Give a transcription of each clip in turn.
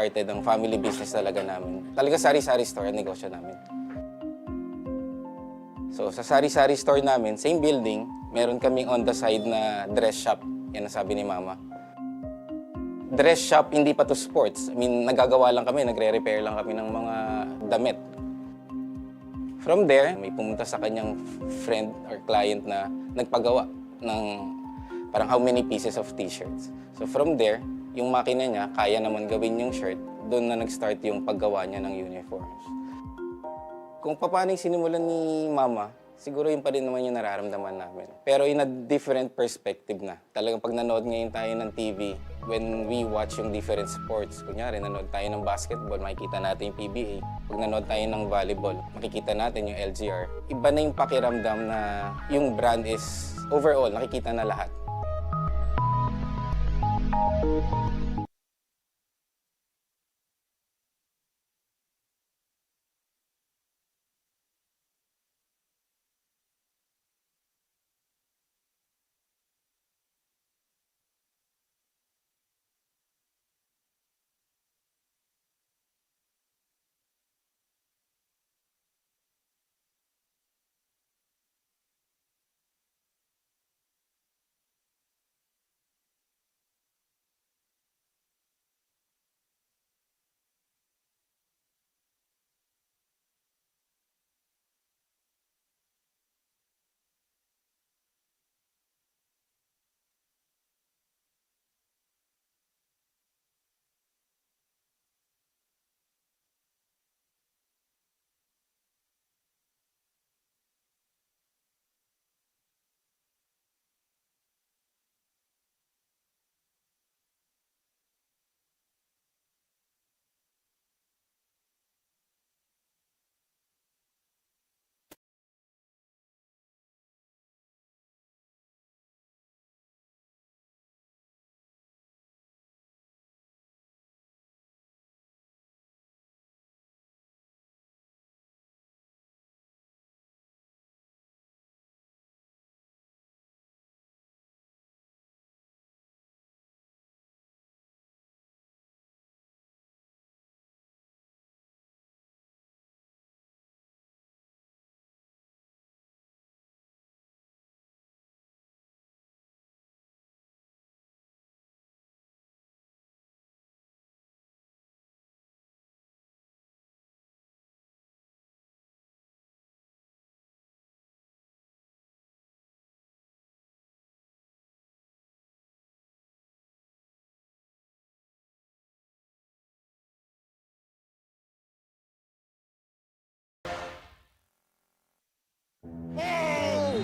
started, ang family business talaga namin. Talaga sari-sari store ang negosyo namin. So sa sari-sari store namin, same building, meron kaming on the side na dress shop. Yan ang sabi ni Mama. Dress shop, hindi pa to sports. I mean, nagagawa lang kami, nagre-repair lang kami ng mga damit. From there, may pumunta sa kanyang friend or client na nagpagawa ng parang how many pieces of t-shirts. So from there, yung makina niya, kaya naman gawin yung shirt, doon na nag-start yung paggawa niya ng uniforms. Kung paano yung sinimulan ni Mama, siguro yun pa rin naman yung nararamdaman namin. Pero in a different perspective na. Talagang pag nanood ngayon tayo ng TV, when we watch yung different sports, kunyari nanood tayo ng basketball, makikita natin yung PBA. Pag nanood tayo ng volleyball, makikita natin yung LGR. Iba na yung pakiramdam na yung brand is overall, nakikita na lahat.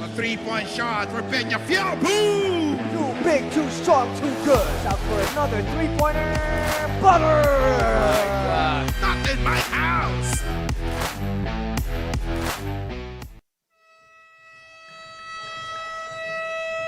A three-point shot for Peñafiel. Boom! Too big, too strong, too good. Out for another three-pointer. Butter! Not in my house.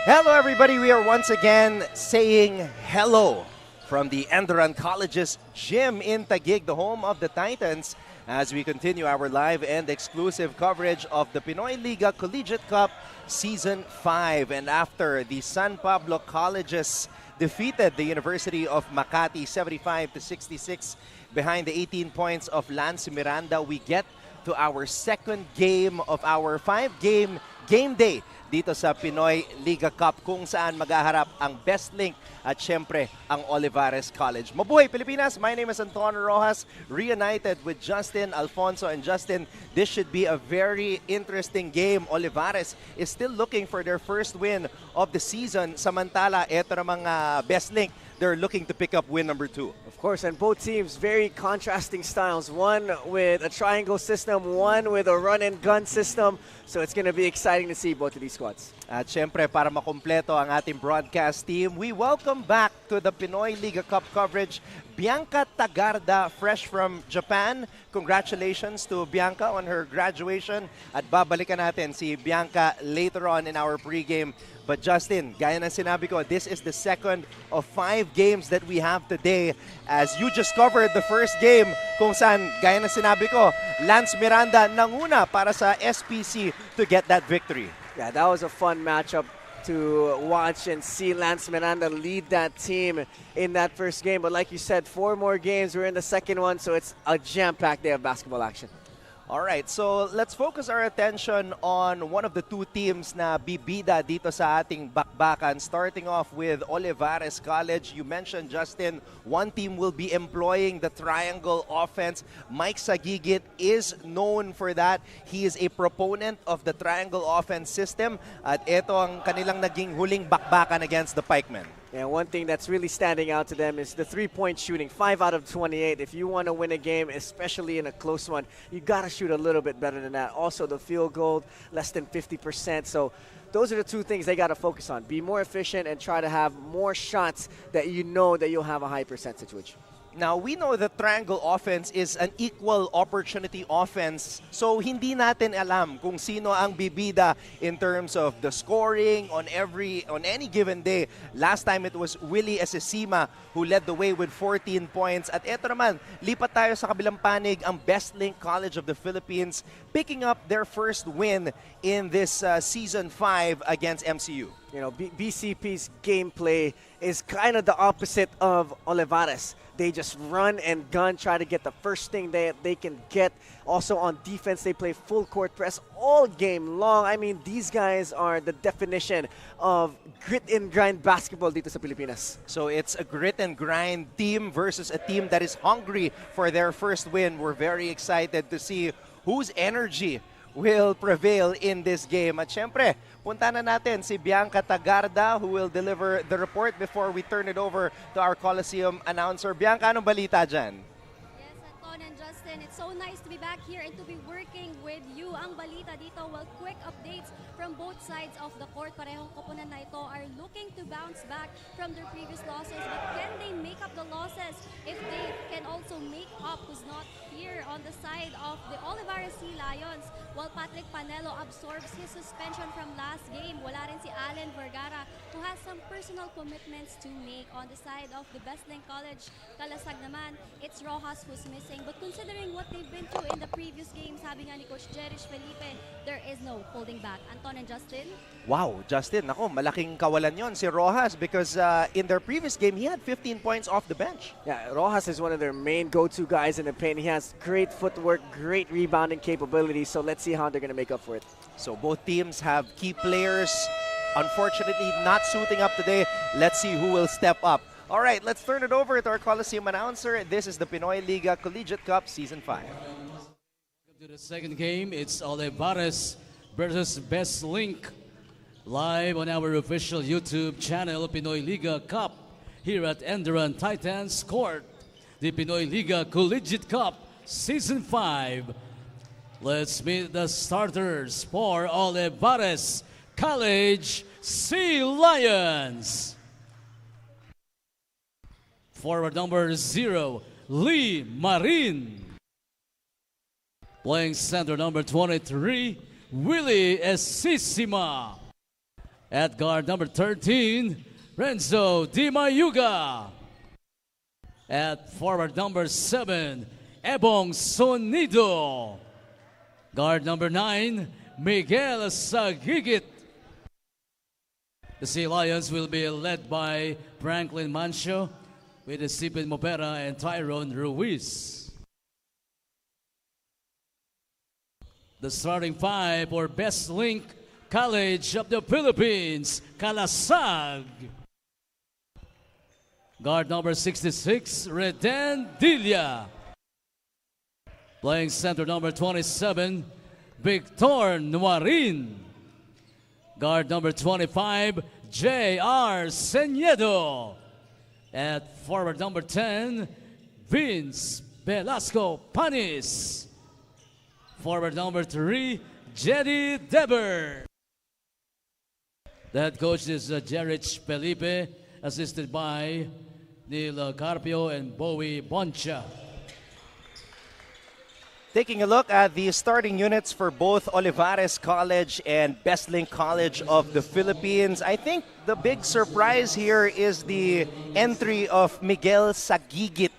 Hello, everybody. We are once again saying hello from the ENDERUN College's gym in Taguig, the home of the Titans, as we continue our live and exclusive coverage of the Pinoyliga Collegiate Cup Season 5. And after the San Pablo Colleges defeated the University of Makati 75-66 behind the 18 points of Lance Miranda, we get to our second game of our 5-game game day dito sa Pinoyliga Cup, kung saan maghaharap ang Best Link at syempre ang Olivares College. Mabuhay Pilipinas! My name is Antonio Rojas, reunited with Justin, Alfonso, and Justin. This should be a very interesting game. Olivares is still looking for their first win of the season. Samantala, eto namang Best Link, they're looking to pick up win number 2. Of course, and both teams very contrasting styles. One with a triangle system, one with a run-and-gun system. So it's going to be exciting to see both of these squads. At syempre, para makumpleto ang ating broadcast team, we welcome back to the Pinoyliga Cup coverage, Bianca Tagarda, fresh from Japan. Congratulations to Bianca on her graduation. At babalikan natin si Bianca later on in our pregame. But Justin, gaya ng sinabi ko, this is the second of 5 games that we have today. As you just covered the first game, kung saan, gaya ng sinabi ko, Lance Miranda nanguna para sa SPC to get that victory. Yeah, that was a fun matchup. to watch and see Lance Miranda lead that team in that first game. But like you said, 4 more games. We're in the second one, so it's a jam-packed day of basketball action. All right, so let's focus our attention on one of the 2 teams na bibida dito sa ating bakbakan. Starting off with Olivares College. You mentioned, Justin, one team will be employing the triangle offense. Mike Sagigit is known for that. He is a proponent of the triangle offense system. At ito ang kanilang naging huling bakbakan against the Pikemen. And one thing that's really standing out to them is the 3-point shooting, 5 out of 28. If you want to win a game, especially in a close one, you got to shoot a little bit better than that. Also, the field goal, less than 50%. So those are the 2 things they got to focus on. Be more efficient and try to have more shots that you know that you'll have a high percentage with. Now, we know that triangle offense is an equal opportunity offense. So, hindi natin alam kung sino ang bibida in terms of the scoring on any given day. Last time, it was Willie Esesima who led the way with 14 points. At eto naman, lipat tayo sa kabilang panig, ang Best Link College of the Philippines picking up their first win in this Season 5 against MCU. You know, BCP's gameplay is kind of the opposite of Olivares. They just run and gun, try to get the first thing they can get. Also on defense, they play full court press all game long. I mean, these guys are the definition of grit and grind basketball dito sa Pilipinas. So it's a grit and grind team versus a team that is hungry for their first win. We're very excited to see whose energy will prevail in this game. At syempre, punta na natin si Bianca Tagarda who will deliver the report before we turn it over to our Coliseum announcer. Bianca, anong balita dyan? Yes, Anton and Justin, it's so nice to be back here and to be working with you. Ang balita dito, well, quick updates from both sides of the court. Parehong koponan na ito are looking to bounce back from their previous losses. But can they make up the losses if they can also make up who's not here on the side of the Olivares Sea Lions? While Patrick Panelo absorbs his suspension from last game, wala rin si Allen Vergara who has some personal commitments to make. On the side of the Best Link College Kalasag naman, it's Rojas who's missing. But considering what they've been through in the previous games, sabi nga ni Coach Jerish Felipe, there is no holding back. Anton and Justin? Wow, Justin, ako, malaking kawalan yon si Rojas because in their previous game, he had 15 points off the bench. Yeah, Rojas is one of their main go-to guys in the paint. He has great footwork, great rebounding capability. So let's see how they're going to make up for it. So both teams have key players, unfortunately not suiting up today. Let's see who will step up. All right, let's turn it over to our Coliseum announcer. This is the Pinoyliga Collegiate Cup Season 5. Welcome to the second game. It's Olivares versus Best Link. Live on our official YouTube channel, Pinoyliga Cup, here at ENDERUN Titans Court. The Pinoyliga Collegiate Cup Season 5. Let's meet the starters for Olivares College Sea Lions. Forward number 0, Lee Marin. Playing center number 23, Willie Esisima. At guard number 13, Renzo Di Mayuga. At forward number 7, Ebong Sonido. Guard number 9, Miguel Sagigit. The Sea Lions will be led by Franklin Mancio with Stephen Mopera and Tyrone Ruiz. The starting 5 for Best Link College of the Philippines, Kalasag. Guard number 66, Reden Dilla. Playing center number 27, Victor Nuarin. Guard number 25, J.R. Seniedo. At forward number 10, Vince Velasco Panis. Forward number 3, Jerry Deber. The head coach is Jerich Felipe, assisted by Neil Carpio and Bowie Boncha. Taking a look at the starting units for both Olivares College and Best Link College of the Philippines. I think the big surprise here is the entry of Miguel Sagigit.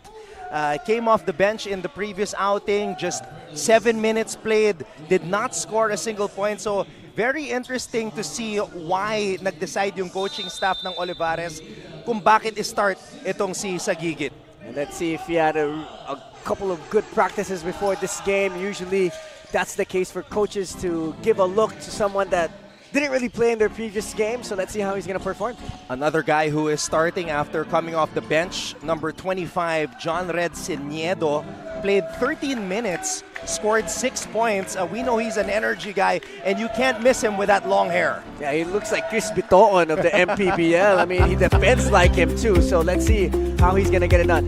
Came off the bench in the previous outing, just 7 minutes played, did not score a single point. So very interesting to see why nag-decide yung coaching staff ng Olivares kung bakit i-start itong si Sagigit. And let's see if he had a couple of good practices before this game. Usually that's the case for coaches to give a look to someone that didn't really play in their previous game. So let's see how he's going to perform. Another guy who is starting after coming off the bench, number 25, John Red Siniedo, played 13 minutes, scored 6 points. We know he's an energy guy, and you can't miss him with that long hair. Yeah, he looks like Chris Bitoon of the MPBL. I mean, he defends like him too. So let's see how he's going to get it done.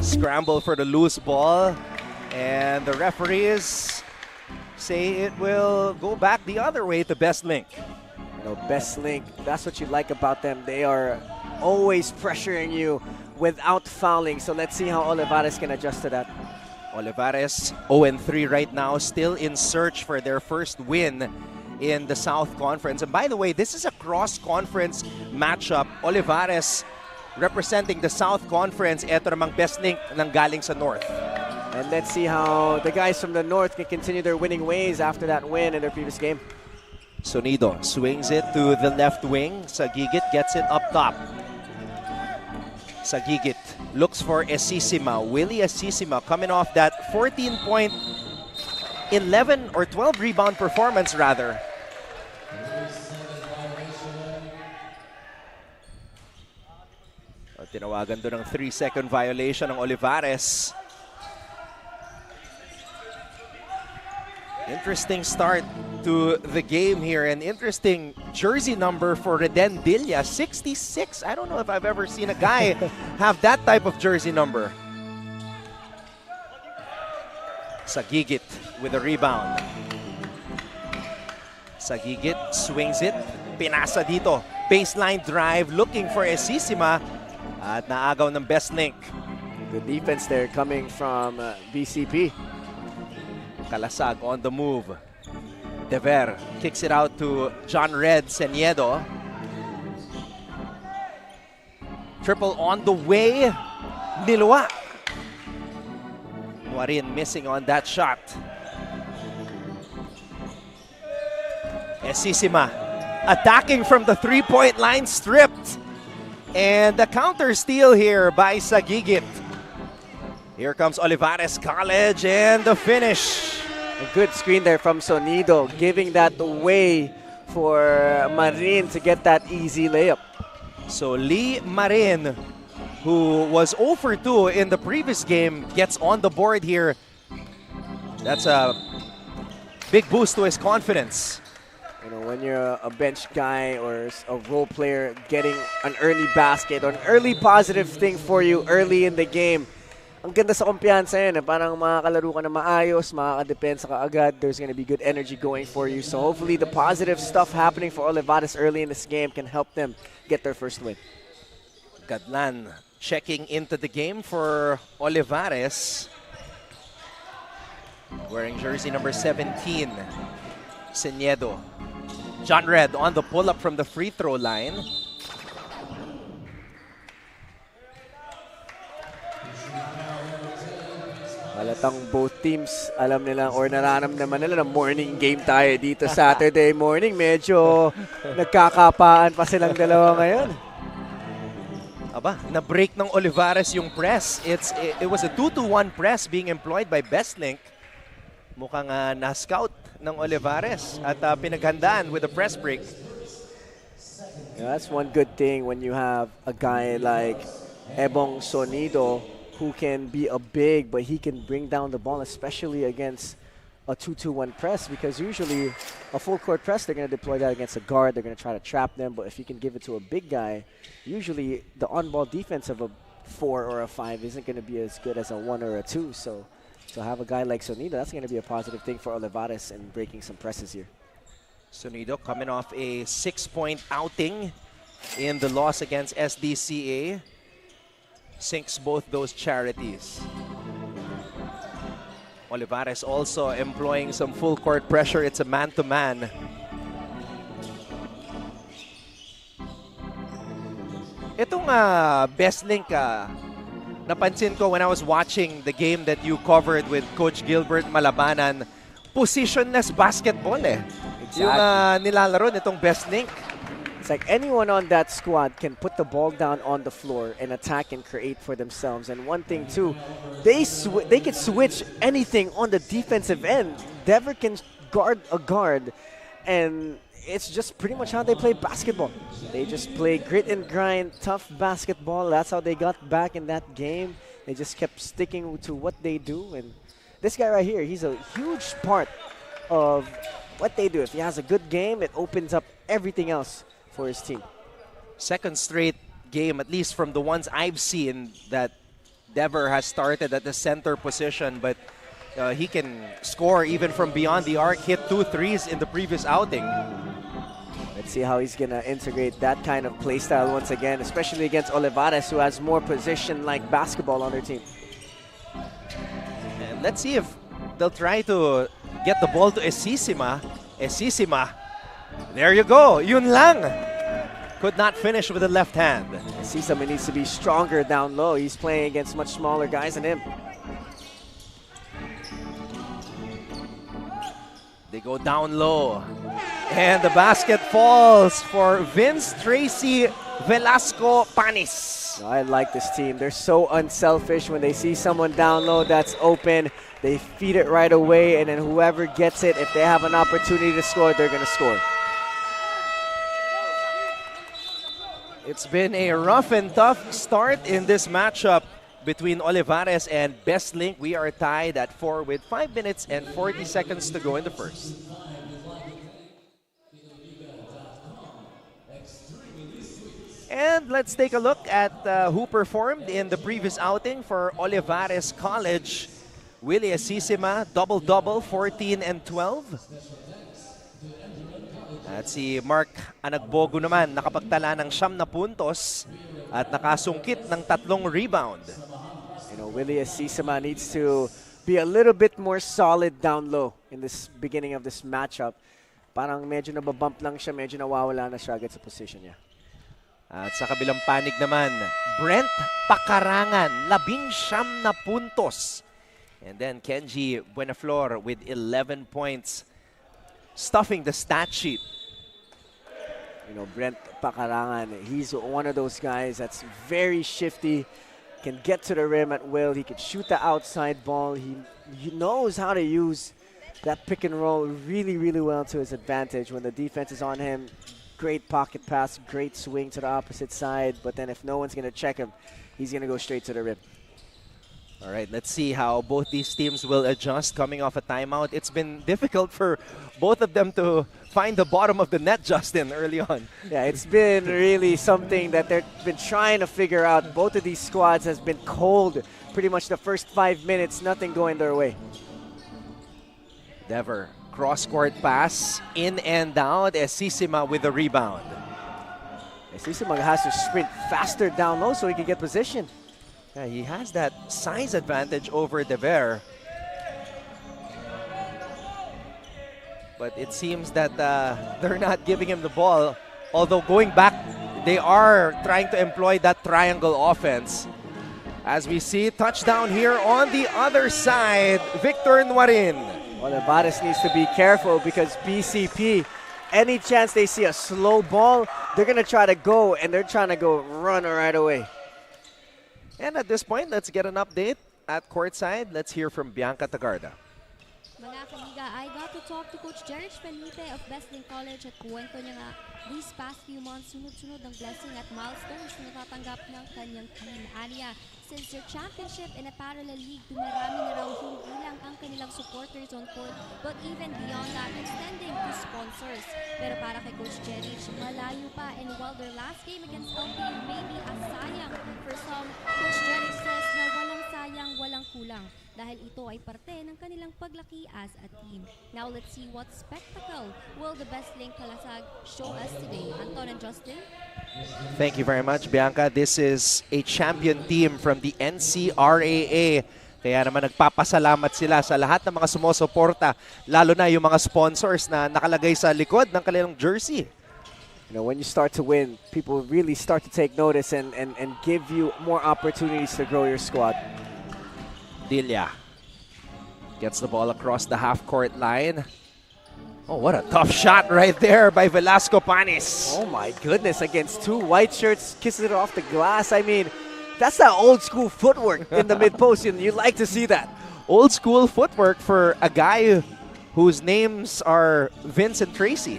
Scramble for the loose ball, and the referees say it will go back the other way to Best Link. You know, Best Link, that's what you like about them. They are always pressuring you without fouling. So let's see how Olivares can adjust to that. Olivares 0-3 right now, still in search for their first win in the South Conference. And by the way, this is a cross-conference matchup. Olivares representing the South Conference. Eto namang Best Link nang galing sa North. And let's see how the guys from the North can continue their winning ways after that win in their previous game. Sonido swings it to the left wing. Sagigit gets it up top. Sagigit looks for Esisima. Willie Esisima coming off that 14-point, 11 or 12 rebound performance rather. Tinawagan doon ng 3-second violation ng Olivares. Interesting start to the game here. An interesting jersey number for Reden Dilla, 66. I don't know if I've ever seen a guy have that type of jersey number. Sagigit with a rebound. Sagigit swings it. Pinasa dito. Baseline drive looking for Esisima. At naagaw ng Best Link. Good defense there coming from BCP. Kalasag on the move. Dever kicks it out to John Red Seniedo. Triple on the way. Nilwa. Nuarin missing on that shot. Esisima attacking from the three-point line, stripped. And the counter steal here by Sagigit. Here comes Olivares College and the finish. A good screen there from Sonido, giving that away for Marin to get that easy layup. So Lee Marin, who was 0 for 2 in the previous game, gets on the board here. That's a big boost to his confidence. You know, when you're a bench guy or a role player, getting an early basket or an early positive thing for you early in the game, ang ganda sa kumpiyansa yan. Parang makakalaro ka na maayos, makakadepensa ka agad. There's going to be good energy going for you. So hopefully the positive stuff happening for Olivares early in this game can help them get their first win. Gadlan checking into the game for Olivares. Wearing jersey number 17, Seniedo. John Red on the pull-up from the free throw line. Halatang both teams, alam nila or nararamdaman nila na morning game tayo dito Saturday morning. Medyo nagkakapaan pa silang dalawa ngayon. Aba, na-break ng Olivares yung press. It was a 2-to-1 press being employed by Best Link. Mukhang na-scout ng Olivares at pinaghandaan with a press break. Yeah, that's one good thing when you have a guy like Ebong Sonido who can be a big, but he can bring down the ball, especially against a 2-2-1 press, because usually a full court press, they're going to deploy that against a guard. They're going to try to trap them, but if you can give it to a big guy, usually the on-ball defense of a 4 or a 5 isn't going to be as good as a 1 or a 2. So to have a guy like Sonido, that's going to be a positive thing for Olivares in breaking some presses here. Sonido coming off a 6-point outing in the loss against SDCA. Sinks both those charities. Olivares also employing some full court pressure. It's a man-to-man. Itong Best Link, napansin ko when I was watching the game that you covered with Coach Gilbert Malabanan, positionless basketball eh. Yung nilalaro nitong Best Link. It's like anyone on that squad can put the ball down on the floor and attack and create for themselves. And one thing too, they can switch anything on the defensive end. Dever can guard a guard, and it's just pretty much how they play basketball. They just play grit and grind, tough basketball. That's how they got back in that game. They just kept sticking to what they do. And this guy right here, he's a huge part of what they do. If he has a good game, it opens up everything else for his team. Second straight game, at least from the ones I've seen, that Dever has started at the center position, but he can score even from beyond the arc, hit 2 threes in the previous outing. Let's see how he's going to integrate that kind of play style once again, especially against Olivares, who has more position-like basketball on their team. And let's see if they'll try to get the ball to Esisima. Esisima, there you go, yun lang. Could not finish with the left hand. Esisima needs to be stronger down low. He's playing against much smaller guys than him. They go down low. And the basket falls for Vince Tracy Velasco Panis. I like this team. They're so unselfish. When they see someone down low that's open, they feed it right away, and then whoever gets it, if they have an opportunity to score, they're going to score. It's been a rough and tough start in this matchup between Olivares and Best Link. We are tied at 4 with 5 minutes and 40 seconds to go in the first. And let's take a look at who performed in the previous outing for Olivares College. Willie Esisima, double-double, 14 and 12. At si Mark Anagbogo naman, nakapagtala ng 9 puntos at nakasungkit ng 3 rebound. You know, Willie Esisima needs to be a little bit more solid down low in this beginning of this matchup. Parang medyo nababump lang siya, medyo nawawala na siya agad sa position niya. At sa kabilang panig naman, Brent Pakarangan, 19 na puntos. And then Kenji Buenaflor with 11 points, stuffing the stat sheet. You know, Brent Pakarangan, he's one of those guys that's very shifty, can get to the rim at will. He can shoot the outside ball. He knows how to use that pick and roll really, really well to his advantage. When the defense is on him, great pocket pass, great swing to the opposite side. But then if no one's going to check him, he's going to go straight to the rim. All right, let's see how both these teams will adjust coming off a timeout. It's been difficult for both of them to find the bottom of the net, Justin, early on. Yeah, it's been really something that they've been trying to figure out. Both of these squads has been cold pretty much the first 5 minutes, nothing going their way. Dever, cross-court pass, in and out. Esisima with the rebound. Esisima has to sprint faster down low so he can get position. Yeah, he has that size advantage over Dever. But it seems that they're not giving him the ball. Although going back, they are trying to employ that triangle offense. As we see, touchdown here on the other side, Victor Nuarin. Olivares needs to be careful because BCP, any chance they see a slow ball, they're going to try to go, and they're trying to go run right away. And at this point, let's get an update at courtside. Let's hear from Bianca Tagarda. Mga kaliga, I got to talk to Coach Jeric Felipe of Best Link College at kuwento niya nga these past few months, sunod-sunod ang blessing at milestones na natatanggap ng kanyang team. Ania, since their championship in a parallel league, dumarami na raw hindi lang ang kanilang supporters on court, but even beyond that, extending to sponsors. Pero para kay Coach Jeric, malayo pa, and while their last game against LPU may be a sayang for some, Coach Jeric says na walang sayang, walang kulang, dahil ito ay parte ng kanilang paglaki as a team. Now let's see what spectacle will the Best Link Kalasag show us today. Anton and Justin? Thank you very much, Bianca. This is a champion team from the NCRAA. Kaya naman nagpapasalamat sila sa lahat ng mga sumusuporta, lalo na yung mga sponsors na nakalagay sa likod ng kanilang jersey. You know, when you start to win, people really start to take notice and give you more opportunities to grow your squad. Dilia. Gets the ball across the half-court line. Oh, what a tough shot right there by Velasco Panis. Oh my goodness, against two white shirts, kisses it off the glass. I mean, that's that old school footwork in the mid-post, and you like to see that. Old school footwork for a guy whose names are Vince and Tracy.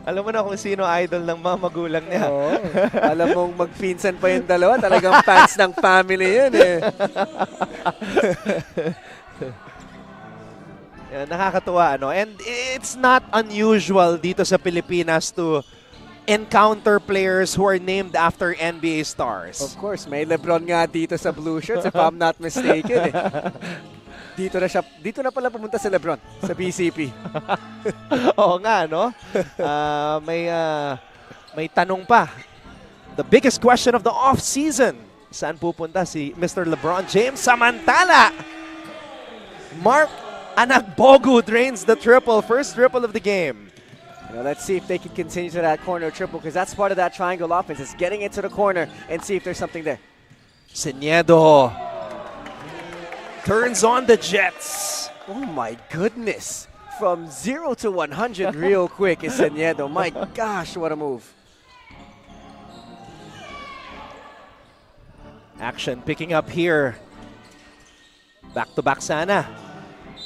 Alam mo na kung sino idol ng mga magulang niya. Oo. Alam mong magpinsan pa yung dalawa, talagang fans ng family yun eh. Yan, nakakatuwa, ano? And it's not unusual dito sa Pilipinas to encounter players who are named after NBA stars. Of course, may LeBron nga dito sa blue shirts if I'm not mistaken eh. Dito na pala pumunta si LeBron sa BCP. Oo nga, no? May tanong pa. The biggest question of the off-season. Saan pupunta si Mr. LeBron James? Samantala, Mark Anagbogu drains the triple. First triple of the game. You know, let's see if they can continue to that corner triple, because that's part of that triangle offense. It's getting into the corner and see if there's something there. Seniedo turns on the Jets. Oh my goodness. From 0 to 100 real quick is Seniedo. My gosh, what a move. Action picking up here. Back-to-back sana.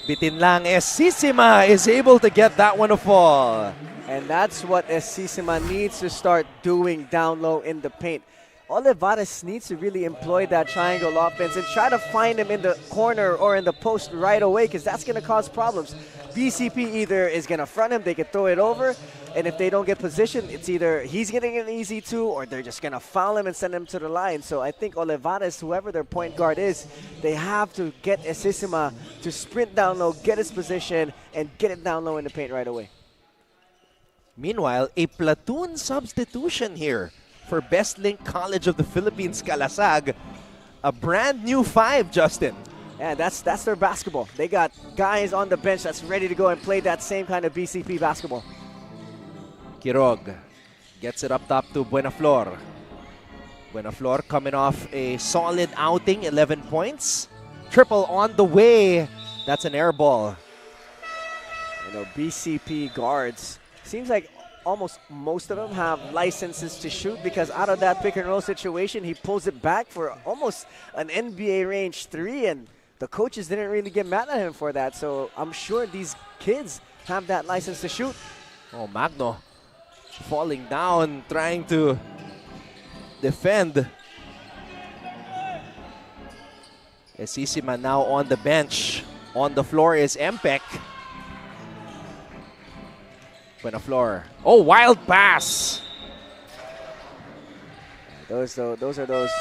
Bitin lang. Esisima is able to get that one to fall. And that's what Esisima needs to start doing down low in the paint. Olivares needs to really employ that triangle offense and try to find him in the corner or in the post right away, because that's going to cause problems. BCP either is going to front him, they can throw it over, and if they don't get position, it's either he's getting an easy two or they're just going to foul him and send him to the line. So I think Olivares, whoever their point guard is, they have to get Esisima to sprint down low, get his position, and get it down low in the paint right away. Meanwhile, a platoon substitution here for Best Link College of the Philippines, Kalasag. A brand new 5, Justin. Yeah, that's their basketball. They got guys on the bench that's ready to go and play that same kind of BCP basketball. Quirog gets it up top to Buenaflor. Buenaflor coming off a solid outing, 11 points. Triple on the way. That's an air ball. You know, BCP guards, seems like almost most of them have licenses to shoot, because out of that pick and roll situation, he pulls it back for almost an NBA range 3, and the coaches didn't really get mad at him for that. So I'm sure these kids have that license to shoot. Oh, Magno falling down, trying to defend. Esisima now on the bench. On the floor is Empek. Buenaflor. Oh, wild pass. Those are those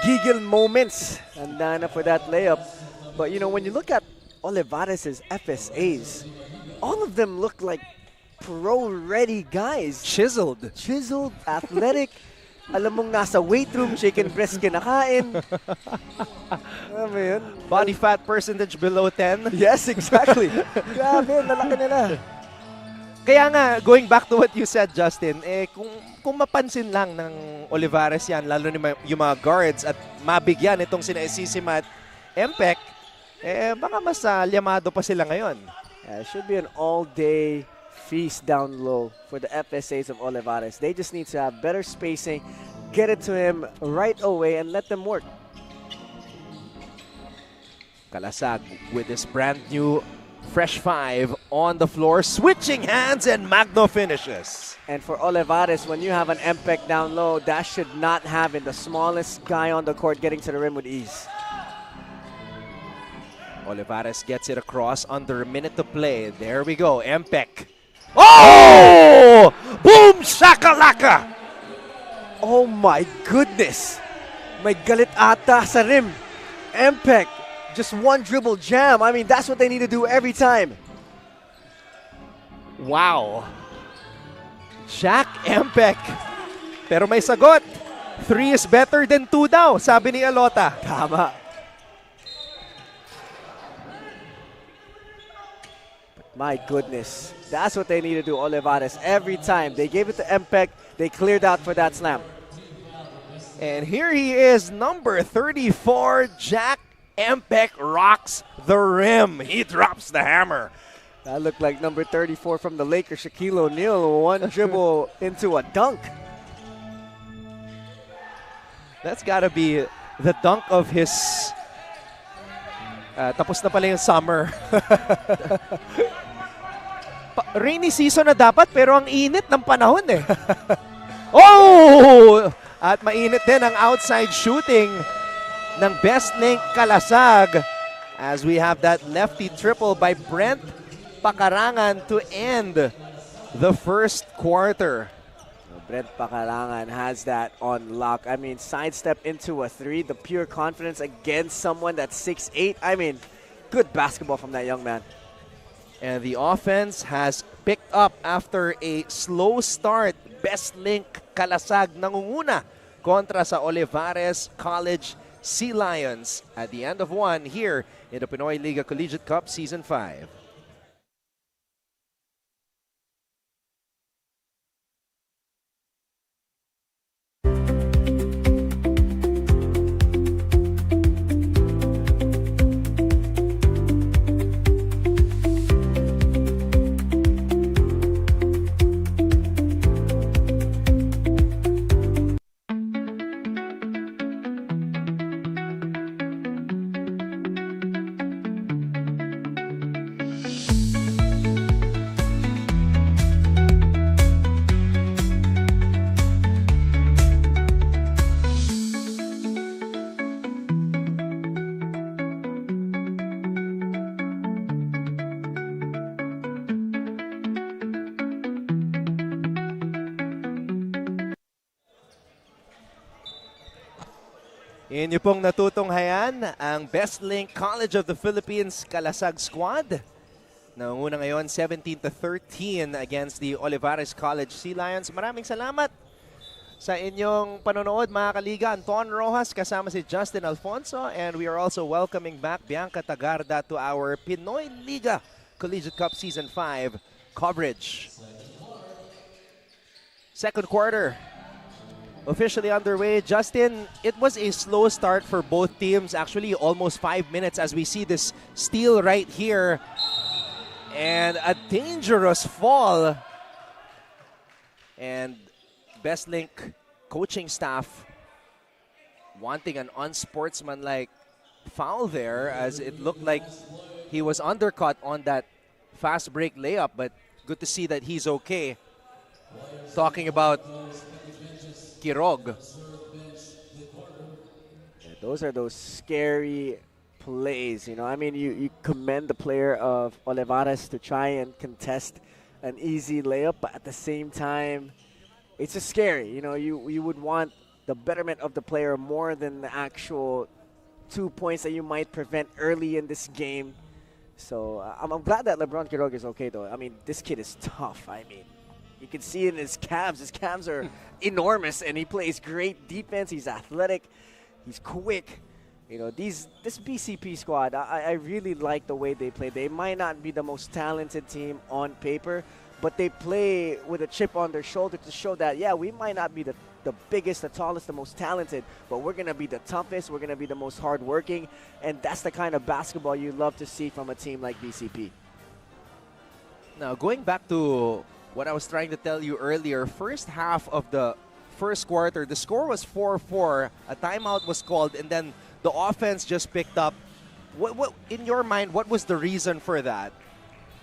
giggle moments, and then for that layup. But you know, when you look at Olivares' FSAs, all of them look like pro-ready guys. Chiseled, athletic. Alam mong nasa weight room, chicken breast kinakain. Alam mo yun? Body fat percentage below 10. Yes, exactly. Grabe, lalaki nila. Kaya nga, going back to what you said, Justin, kung mapansin lang ng Olivares yan, lalo ni yung mga guards, at mabigyan itong sina Esisima at Empek, baka mas lyamado pa sila ngayon. Yeah, it should be an all-day feast down low for the FSAs of Olivares. They just need to have better spacing, get it to him right away, and let them work. Kalasag with this brand new fresh 5 on the floor, switching hands, and Magno finishes. And for Olivares, when you have an Empek down low, that should not happen. The smallest guy on the court getting to the rim with ease. Olivares gets it across under a minute to play. There we go, Empek. Oh! Boom shakalaka! Oh my goodness! May galit ata sa rim. Empek, just one dribble jam. I mean, that's what they need to do every time. Wow. Jack Empek. Pero may sagot. 3 is better than 2 daw, sabi ni Alota. Tama. My goodness. That's what they need to do, Olivares. Every time. They gave it to Empek. They cleared out for that slam. And here he is, number 34, Jack Empek rocks the rim. He drops the hammer. That looked like number 34 from the Lakers, Shaquille O'Neal. One dribble into a dunk. That's gotta be the dunk of his... tapos na pala yung summer. Rainy season na dapat, pero ang init ng panahon eh. Oh! At mainit din ang outside shooting ng best link Kalasag as we have that lefty triple by Brent Pakarangan to end the first quarter. Brent Pakarangan has that on lock. I mean, sidestep into a three, the pure confidence against someone that's 6'8". I mean, good basketball from that young man. And the offense has picked up after a slow start. Best link Kalasag nangunguna kontra sa Olivares College Sea Lions at the end of one here in the Pinoyliga Collegiate Cup Season 5. Inyo pong natutunghayan ang Best Link College of the Philippines Kalasag squad. Nanguna ngayon 17-13 against the Olivares College Sea Lions. Maraming salamat sa inyong panonood mga kaliga. Anton Rojas kasama si Justin Alfonso, and we are also welcoming back Bianca Tagarda to our Pinoyliga Collegiate Cup Season 5 coverage. Second quarter officially underway. Justin, it was a slow start for both teams. Actually, almost 5 minutes as we see this steal right here. And a dangerous fall. And Best Link coaching staff wanting an unsportsmanlike foul there, as it looked like he was undercut on that fast break layup. But good to see that he's okay. Talking about Kirog. Yeah, those are those scary plays, you know. I mean, you commend the player of Olivares to try and contest an easy layup, but at the same time, it's just scary. You know, you would want the betterment of the player more than the actual 2 points that you might prevent early in this game. So I'm glad that LeBron Kirog is okay, though. I mean, this kid is tough. I mean, you can see it in his calves. His calves are enormous, and he plays great defense. He's athletic. He's quick. You know, this BCP squad, I really like the way they play. They might not be the most talented team on paper, but they play with a chip on their shoulder to show that, yeah, we might not be the biggest, the tallest, the most talented, but we're going to be the toughest. We're going to be the most hardworking, and that's the kind of basketball you love to see from a team like BCP. Now, going back to what I was trying to tell you earlier, first half of the first quarter, the score was 4-4. A timeout was called, and then the offense just picked up. What in your mind, what was the reason for that?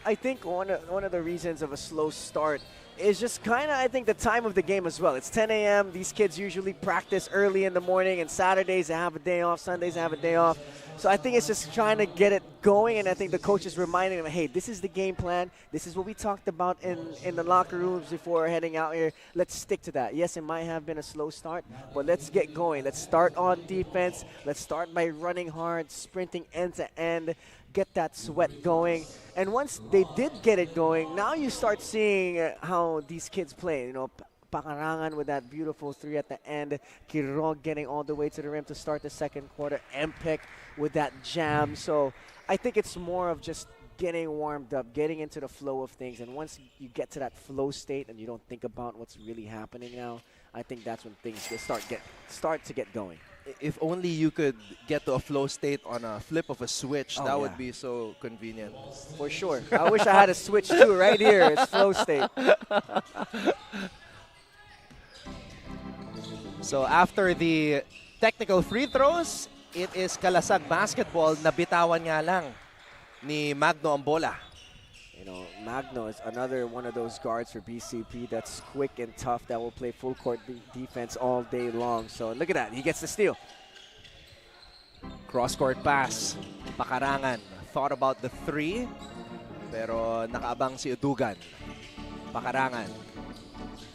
I think one of the reasons of a slow start is just kind of, I think, the time of the game as well. It's 10 a.m. These kids usually practice early in the morning, and Saturdays they have a day off, Sundays they have a day off. So I think it's just trying to get it going, and I think the coach is reminding them, hey, this is the game plan. This is what we talked about in the locker rooms before heading out here. Let's stick to that. Yes, it might have been a slow start, but let's get going. Let's start on defense. Let's start by running hard, sprinting end to end, get that sweat going. And once they did get it going, now you start seeing how these kids play. You know, Pakarangan with that beautiful three at the end. Kirog getting all the way to the rim to start the second quarter. Empek with that jam. So I think it's more of just getting warmed up, getting into the flow of things. And once you get to that flow state and you don't think about what's really happening now, I think that's when things start to get going. If only you could get to a flow state on a flip of a switch, Oh, that yeah. would be so convenient. For sure. I wish I had a switch too right here. It's flow state. So after the technical free throws, it is Kalasag basketball na bitawan nga lang ni Magno ang bola. You know, Magno is another one of those guards for BCP that's quick and tough, that will play full court defense all day long. So look at that. He gets the steal. Cross-court pass. Pakarangan. Thought about the three, pero nakaabang si Udugan. Pakarangan.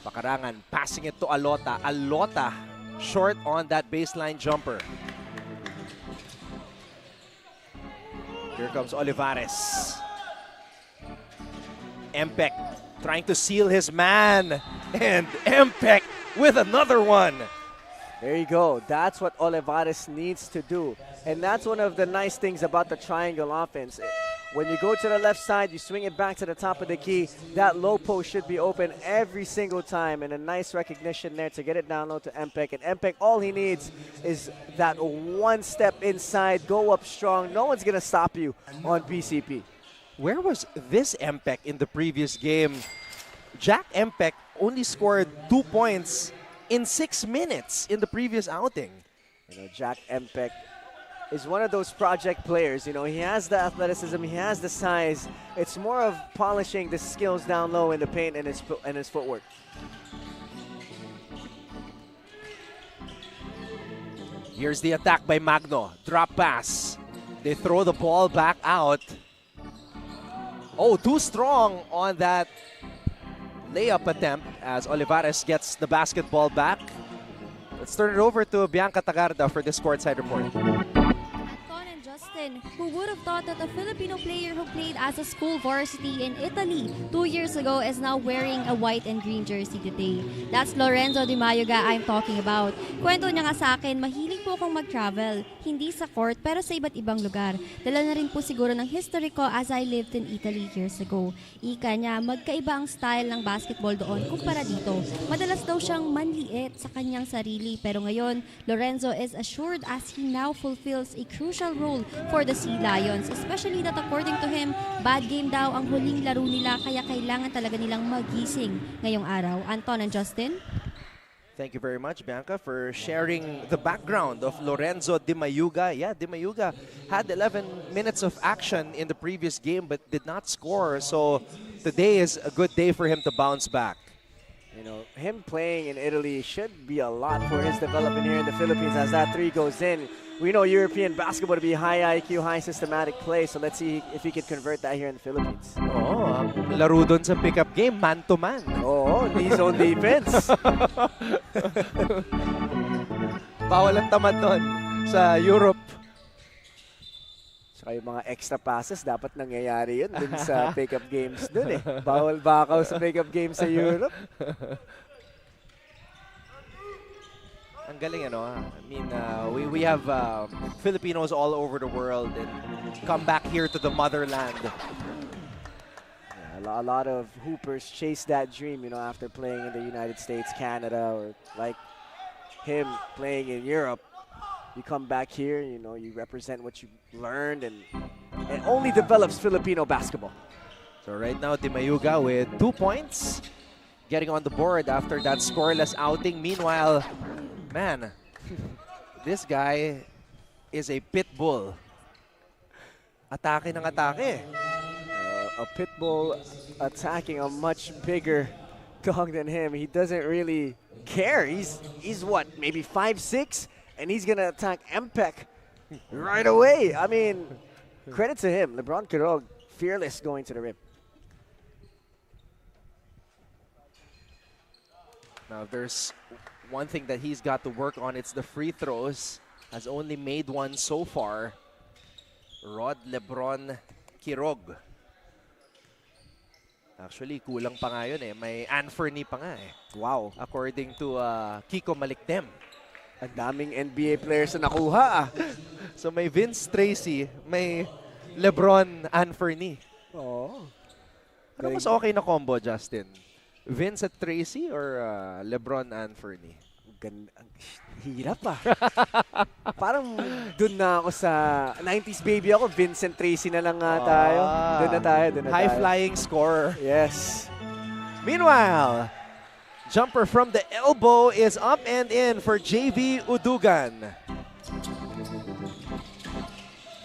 Pakarangan passing it to Alota. Alota short on that baseline jumper. Here comes Olivares. Empek trying to seal his man. And Empek with another one. There you go. That's what Olivares needs to do. And that's one of the nice things about the triangle offense. When you go to the left side, you swing it back to the top of the key. That low post should be open every single time. And a nice recognition there to get it down low to Empek. And Empek, all he needs is that one step inside, go up strong. No one's going to stop you on BCP. Where was this Empek in the previous game? Jack Empek only scored 2 points in 6 minutes in the previous outing. You know, Jack Empek is one of those project players. You know, he has the athleticism, he has the size. It's more of polishing the skills down low in the paint and his footwork. Here's the attack by Magno. Drop pass. They throw the ball back out. Oh, too strong on that layup attempt as Olivares gets the basketball back. Let's turn it over to Bianca Tagarda for this courtside report. Anton and Justin, who would have thought that a Filipino player who played as a school varsity in Italy 2 years ago is now wearing a white and green jersey today? That's Lorenzo Di Mayoga I'm talking about. Kwento niya nga sa akin, mahilig po akong mag-travel. Hindi sa court pero sa iba't ibang lugar. Dala na rin po siguro ng history ko as I lived in Italy years ago. Ika niya, magkaiba ang style ng basketball doon kumpara dito. Madalas daw siyang manliit sa kanyang sarili pero ngayon, Lorenzo is assured as he now fulfills a crucial role for the Sea Lions, especially that according to him, bad game daw ang huling laro nila kaya kailangan talaga nilang magising ngayong araw. Anton and Justin? Thank you very much, Bianca, for sharing the background of Lorenzo Di Mayoga. Yeah, Di Mayoga had 11 minutes of action in the previous game but did not score. So today is a good day for him to bounce back. You know, him playing in Italy should be a lot for his development here in the Philippines as that three goes in. We know European basketball to be high IQ, high systematic play, so let's see if he can convert that here in the Philippines. Oo, ang laro doon sa pickup game, man-to-man. Oh, knees on defense. Bawal ang tamad doon sa Europe. Saka yung mga extra passes, dapat nangyayari yun dun sa pickup games dun eh. Bawal bakaw sa pickup games sa Europe. Ang galing, ano? I mean, we have Filipinos all over the world and come back here to the motherland. Yeah, a lot of hoopers chase that dream, you know, after playing in the United States, Canada, or like him playing in Europe. You come back here, you know, you represent what you learned, and it only develops Filipino basketball. So right now, Di Mayoga with 2 points, getting on the board after that scoreless outing. Meanwhile, man, this guy is a pit bull. Atake ng atake. A pit bull attacking a much bigger dog than him. He doesn't really care. He's what, maybe 5'6", and he's gonna attack Empek right away. I mean, credit to him. LeBron Quirog, fearless going to the rim. Now, if there's one thing that he's got to work on, it's the free throws. Has only made one so far. Rod Lebron Quirog. Actually, kulang pa nga yun eh. May Anferny pa nga eh. Wow. According to Kiko Malikdem. Ang daming NBA players na nakuha ah. So may Vince Tracy, may Lebron Anferny. Oh. Ano mas okay na combo, Justin? Vince at Tracy or Lebron Anferny? Ang hirap ah. Parang dun na ako sa 90s baby ako. Vincent Tracy na lang nga tayo. Dun na tayo. High-flying scorer. Yes. Meanwhile, jumper from the elbow is up and in for JV Udugan.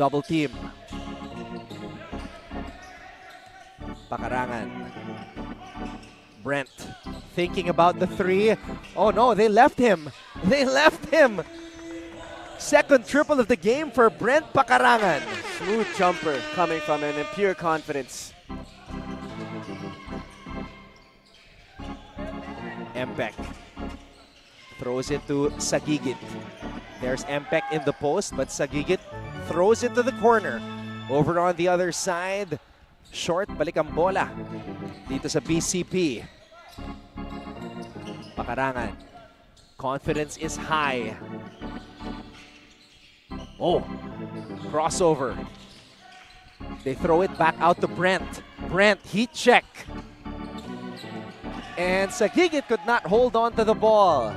Double team. Pakarangan. Brent thinking about the three. Oh no, they left him. They left him. Second triple of the game for Brent Pakarangan. Smooth jumper coming from him in pure confidence. Empek throws it to Sagigit. There's Empek in the post, but Sagigit throws it to the corner. Over on the other side, short, balik ang bola dito sa BCP. Pakarangan. Confidence is high. Oh, crossover. They throw it back out to Brent. Brent, heat check. And Sagigit could not hold on to the ball.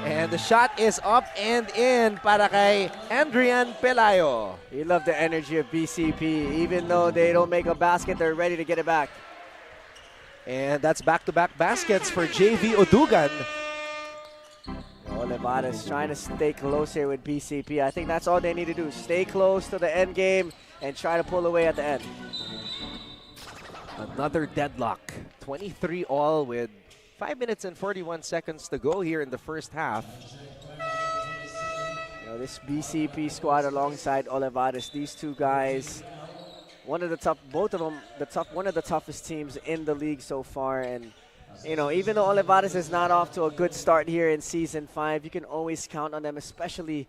And the shot is up and in para kay Adrian Pelayo. You love the energy of BCP. Even though they don't make a basket, they're ready to get it back. And that's back-to-back baskets for JV Udugan. Olivares trying to stay close here with BCP. I think that's all they need to do. Stay close to the end game and try to pull away at the end. Another deadlock. 23 all with 5 minutes and 41 seconds to go here in the first half. You know, this BCP squad alongside Olivares, these two guys, one of the toughest teams in the league so far. And you know, even though Olivares is not off to a good start here in Season 5, you can always count on them, especially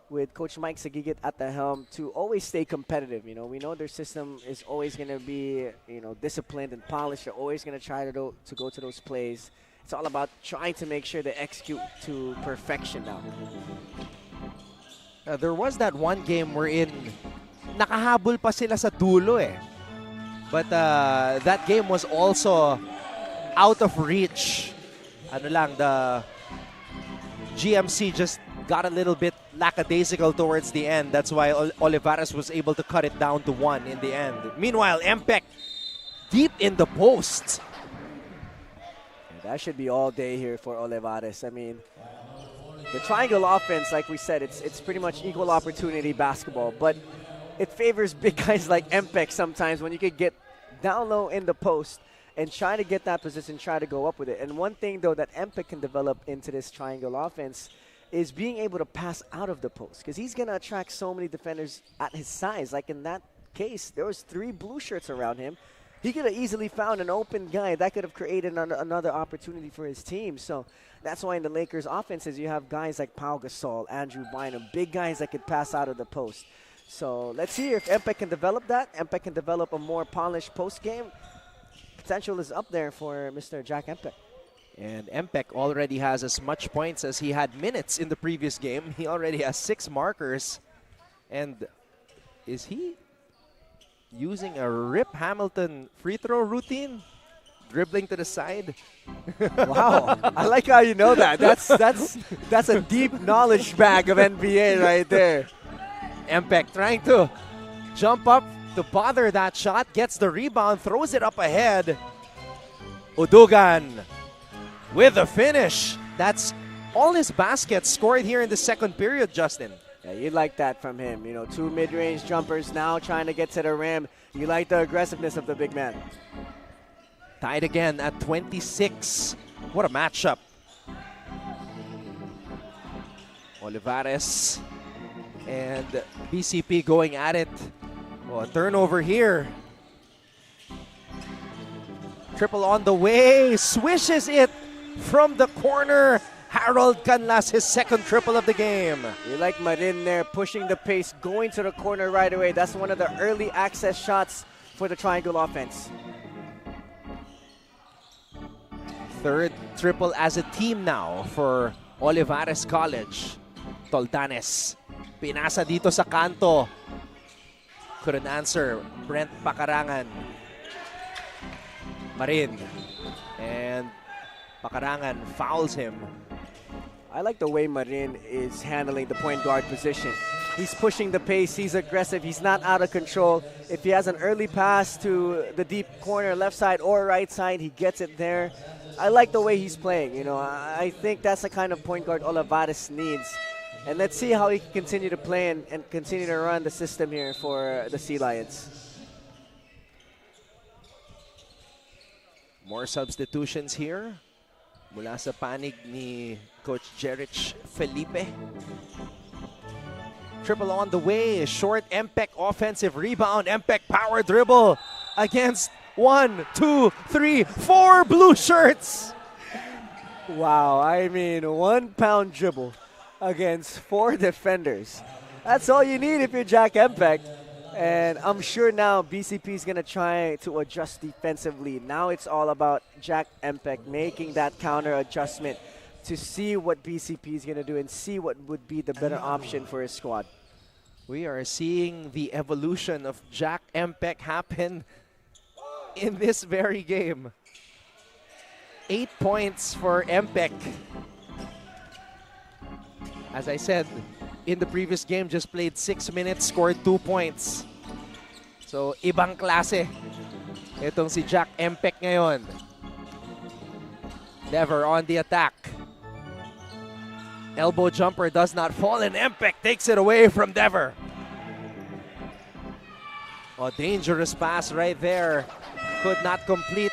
with Coach Mike Sagigit at the helm, to always stay competitive. You know, we know their system is always going to be, you know, disciplined and polished. They're always going to try to go to those plays. It's all about trying to make sure they execute to perfection now. There was that one game wherein nakahabol pa sila sa dulo eh. But that game was also out of reach. Ano lang, the GMC just got a little bit lackadaisical towards the end. That's why Olivares was able to cut it down to 1 in the end. Meanwhile, Empek deep in the post. Yeah, that should be all day here for Olivares. I mean, the triangle offense, like we said, it's pretty much equal opportunity basketball, but it favors big guys like Empek sometimes when you could get down low in the post and try to get that position, try to go up with it. And one thing, though, that Empek can develop into this triangle offense is being able to pass out of the post, because he's going to attract so many defenders at his size. Like in that case, there was 3 blue shirts around him. He could have easily found an open guy that could have created another opportunity for his team. So that's why in the Lakers offenses, you have guys like Pau Gasol, Andrew Bynum, big guys that could pass out of the post. So let's see if Empek can develop that. Empek can develop a more polished post game. Potential is up there for Mr. Jack Empek. And Empek already has as much points as he had minutes in the previous game. He already has 6 markers. And is he using a Rip Hamilton free throw routine? Dribbling to the side? Wow, I like how you know that. That's a deep knowledge bag of NBA right there. Empek trying to jump up to bother that shot, gets the rebound, throws it up ahead. Udugan with the finish. That's all his baskets scored here in the second period, Justin. Yeah, you like that from him. You know, 2 mid-range jumpers now trying to get to the rim. You like the aggressiveness of the big man. Tied again at 26. What a matchup. Olivares and BCP going at it. Oh, a turnover here. Triple on the way. Swishes it from the corner. Harold Canlas, his second triple of the game. You like Marin there, pushing the pace, going to the corner right away. That's one of the early access shots for the triangle offense. Third triple as a team now for Olivares College. Toltanes. Pinasa dito sa kanto. Couldn't answer. Brent Pakarangan. Marin. And Pakarangan fouls him. I like the way Marin is handling the point guard position. He's pushing the pace, he's aggressive, he's not out of control. If he has an early pass to the deep corner, left side or right side, he gets it there. I like the way he's playing. You know, I think that's the kind of point guard Olivares needs. And let's see how he can continue to play and continue to run the system here for the Sea Lions. More substitutions here. Mula sa panig ni Coach Jerich Felipe. Triple on the way. Short MPEC offensive rebound. MPEC power dribble against 1, 2, 3, 4 blue shirts. Wow, I mean, 1 pound dribble against 4 defenders. That's all you need if you're Jack MPEC. And I'm sure now BCP is going to try to adjust defensively. Now it's all about Jack MPEC making that counter adjustment to see what BCP is going to do and see what would be the better option for his squad. We are seeing the evolution of Jack MPEC happen in this very game. 8 points for MPEC. As I said, in the previous game, just played 6 minutes, scored 2 points. So, ibang klase. Itong si Jack MPEC ngayon. Never on the attack. Elbow jumper does not fall, and MPEC takes it away from Dever. A dangerous pass right there. Could not complete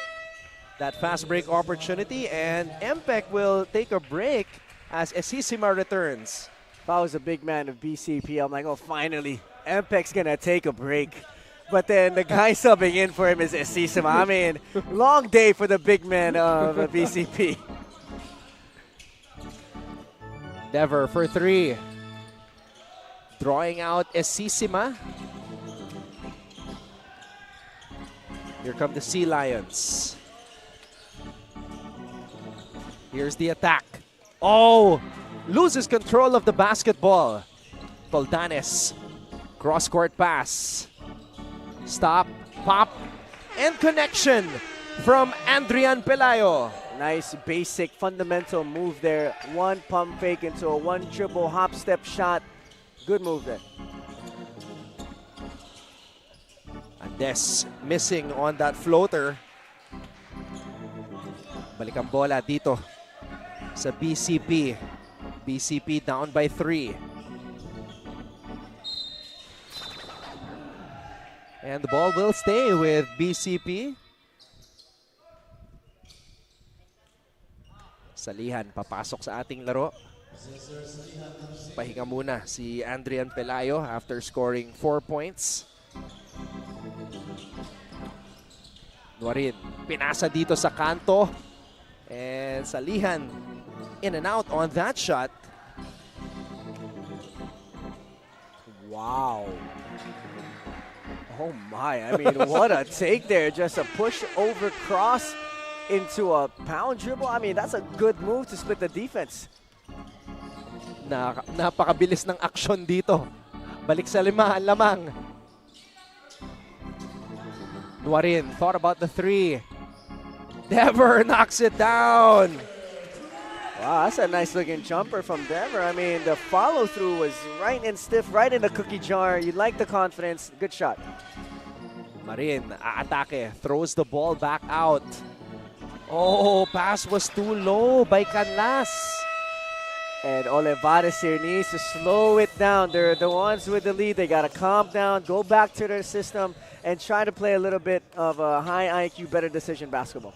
that fast break opportunity, and MPEC will take a break as Esisima returns. If I was a big man of BCP, I'm like, oh, finally, MPEC's going to take a break. But then the guy subbing in for him is Esisima. I mean, long day for the big man of BCP. Dever for 3. Drawing out Esisima. Here come the Sea Lions. Here's the attack. Oh! Loses control of the basketball. Toldanes. Cross-court pass. Stop, pop, and connection from Andrian Pelayo. Nice basic fundamental move there. 1 pump fake into a 1 dribble hop step shot. Good move there. Andes missing on that floater. Balik ang bola dito sa BCP. BCP down by 3. And the ball will stay with BCP. Salihan papasok sa ating laro. Pahinga muna si Andrian Pelayo after scoring 4 points. Nuarin, pinasa dito sa kanto. And Salihan in and out on that shot. Wow. Oh my, I mean, what a take there. Just a push over cross into a pound dribble. I mean, that's a good move to split the defense. Napakabilis ng aksyon dito. Balik sa 5 ang lamang. Nuarin thought about the 3. Dever knocks it down. Wow, that's a nice looking jumper from Dever. I mean, the follow through was right and stiff, right in the cookie jar. You like the confidence. Good shot. Marin, aatake, throws the ball back out. Oh, pass was too low by Canlas. And Olivares here needs to slow it down. They're the ones with the lead. They got to calm down, go back to their system, and try to play a little bit of a high IQ, better decision basketball.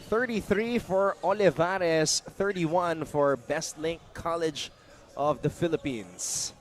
33 for Olivares, 31 for Best Link College of the Philippines.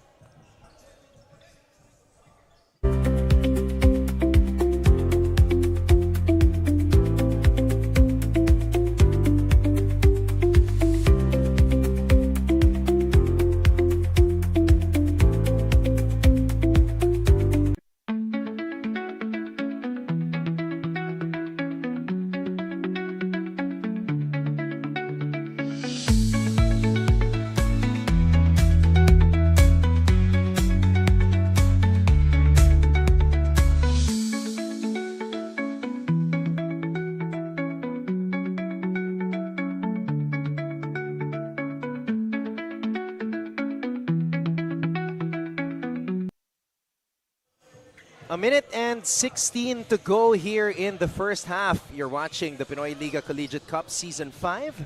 A minute and 16 to go here in the first half. You're watching the Pinoyliga Collegiate Cup Season 5.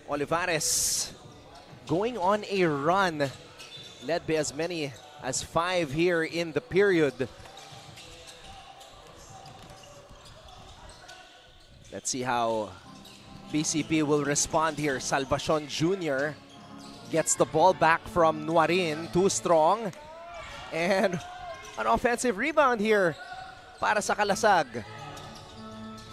Olivares going on a run, led by as many as 5 here in the period. Let's see how BCP will respond here. Salvacion Jr. gets the ball back from Nuarin, too strong. And an offensive rebound here para sa Kalasag.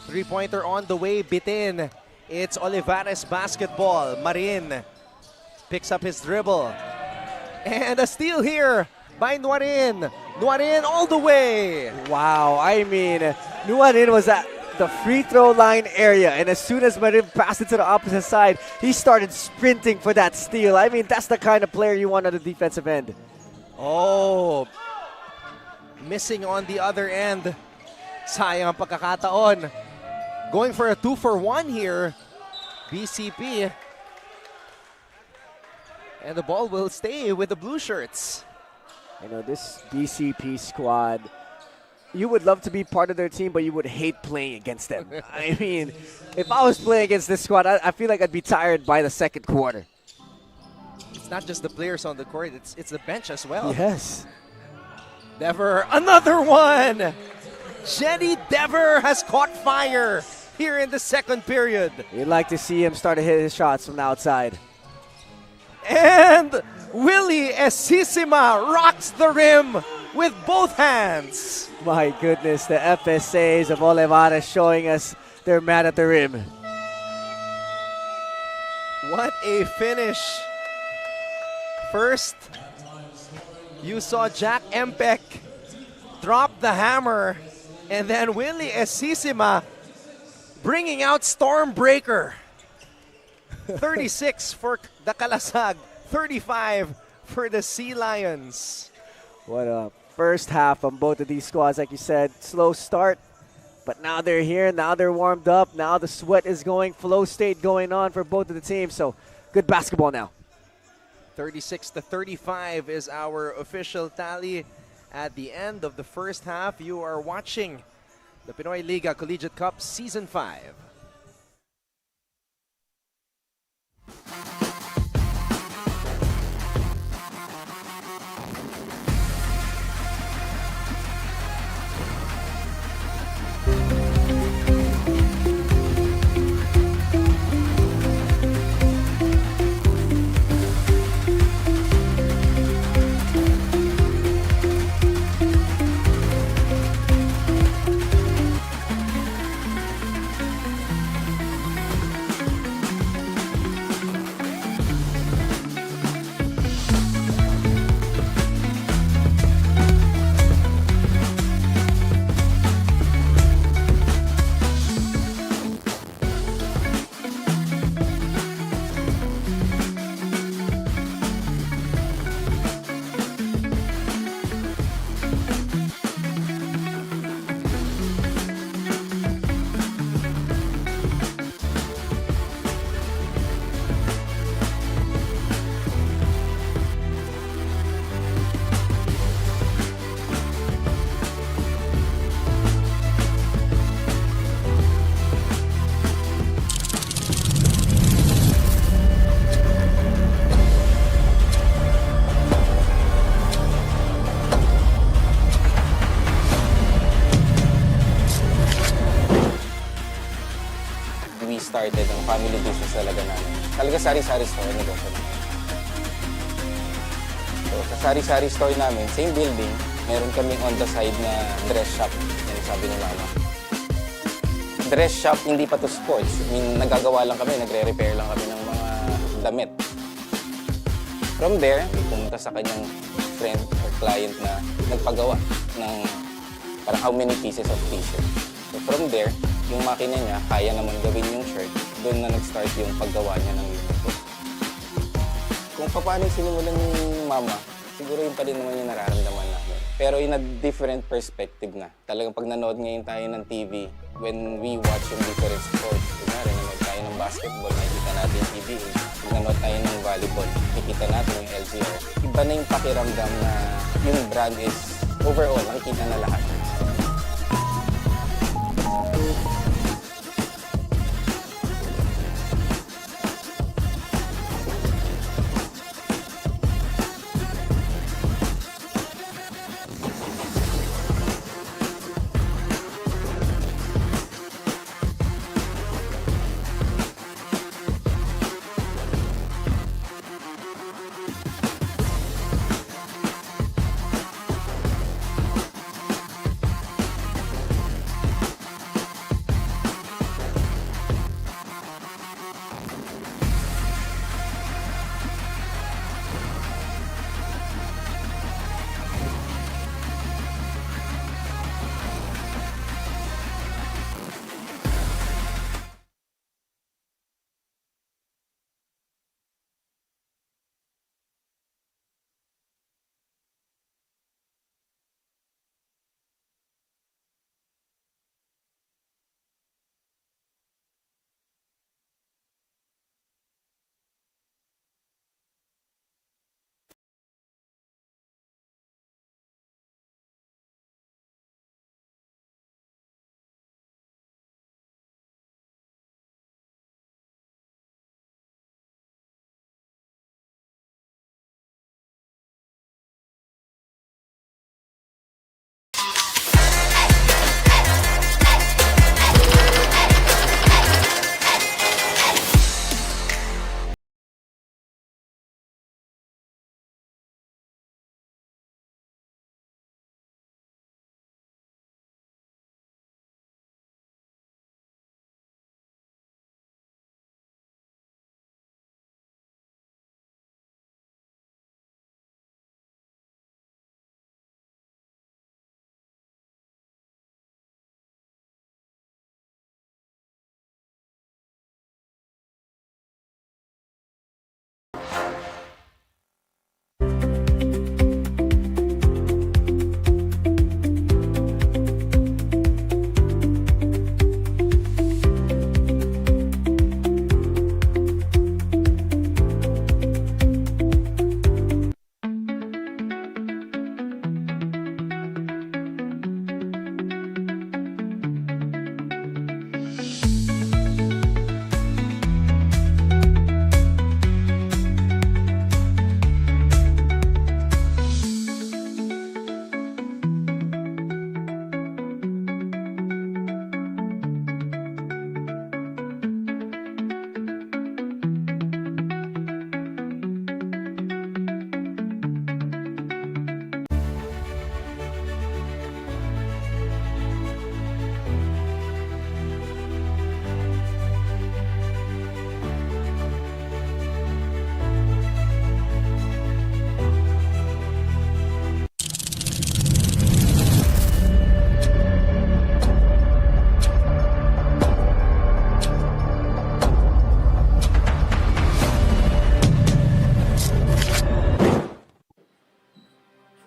Three-pointer on the way, bitin. It's Olivares basketball. Marin picks up his dribble. And a steal here by Nuarin. Nuarin all the way. Wow, I mean, Nuarin was at the free throw line area, and as soon as Marin passed it to the opposite side, he started sprinting for that steal. I mean, that's the kind of player you want on the defensive end. Oh, missing on the other end. Sayang ang pagkakataon. Going for a 2-for-1 here, BCP. And the ball will stay with the blue shirts. You know, this BCP squad, you would love to be part of their team, but you would hate playing against them. I mean, if I was playing against this squad, I feel like I'd be tired by the second quarter. It's not just the players on the court, it's the bench as well. Yes. Dever, another one! Jenny Dever has caught fire here in the second period. You'd like to see him start to hit his shots from the outside. And Willie Esisima rocks the rim with both hands. My goodness, the FSAs of Olivares showing us they're mad at the rim. What a finish. First, you saw Jack Empek drop the hammer, and then Willie Esisima bringing out Stormbreaker. 36 for the Kalasag, 35 for the Sea Lions. What a first half on both of these squads. Like you said, slow start, but now they're here, now they're warmed up, now the sweat is going, flow state going on for both of the teams. So good basketball now. 36-35 is our official tally at the end of the first half. You are watching the Pinoyliga Collegiate Cup Season 5. We started ang family business talaga namin. Talaga sari-sari store, negosyo namin. So sa sari-sari store namin, same building, meron kaming on the side na dress shop. Yan sabi ni Mama. Dress shop, hindi pa to sports. I mean, nagagawa lang kami, nagre-repair lang kami ng mga damit. From there, pumunta sa kanyang friend or client na nagpagawa ng parang how many pieces of t-shirt. So from there, yung makina niya, kaya naman gawin yung shirt, doon na nag-start yung paggawa niya ng uniform. Kung paano sinimulan ni Mama, siguro yun pa din naman yung nararamdaman namin. Pero in a different perspective na. Talagang pag nanood ngayon tayo ng TV, when we watch yung different sports, kunwari nanood tayo ng basketball, nakikita natin yung PBA. Pag nanood tayo ng volleyball, nakikita natin yung LGR. Iba na yung pakiramdam na yung brand is Overall, nakikita na lahat.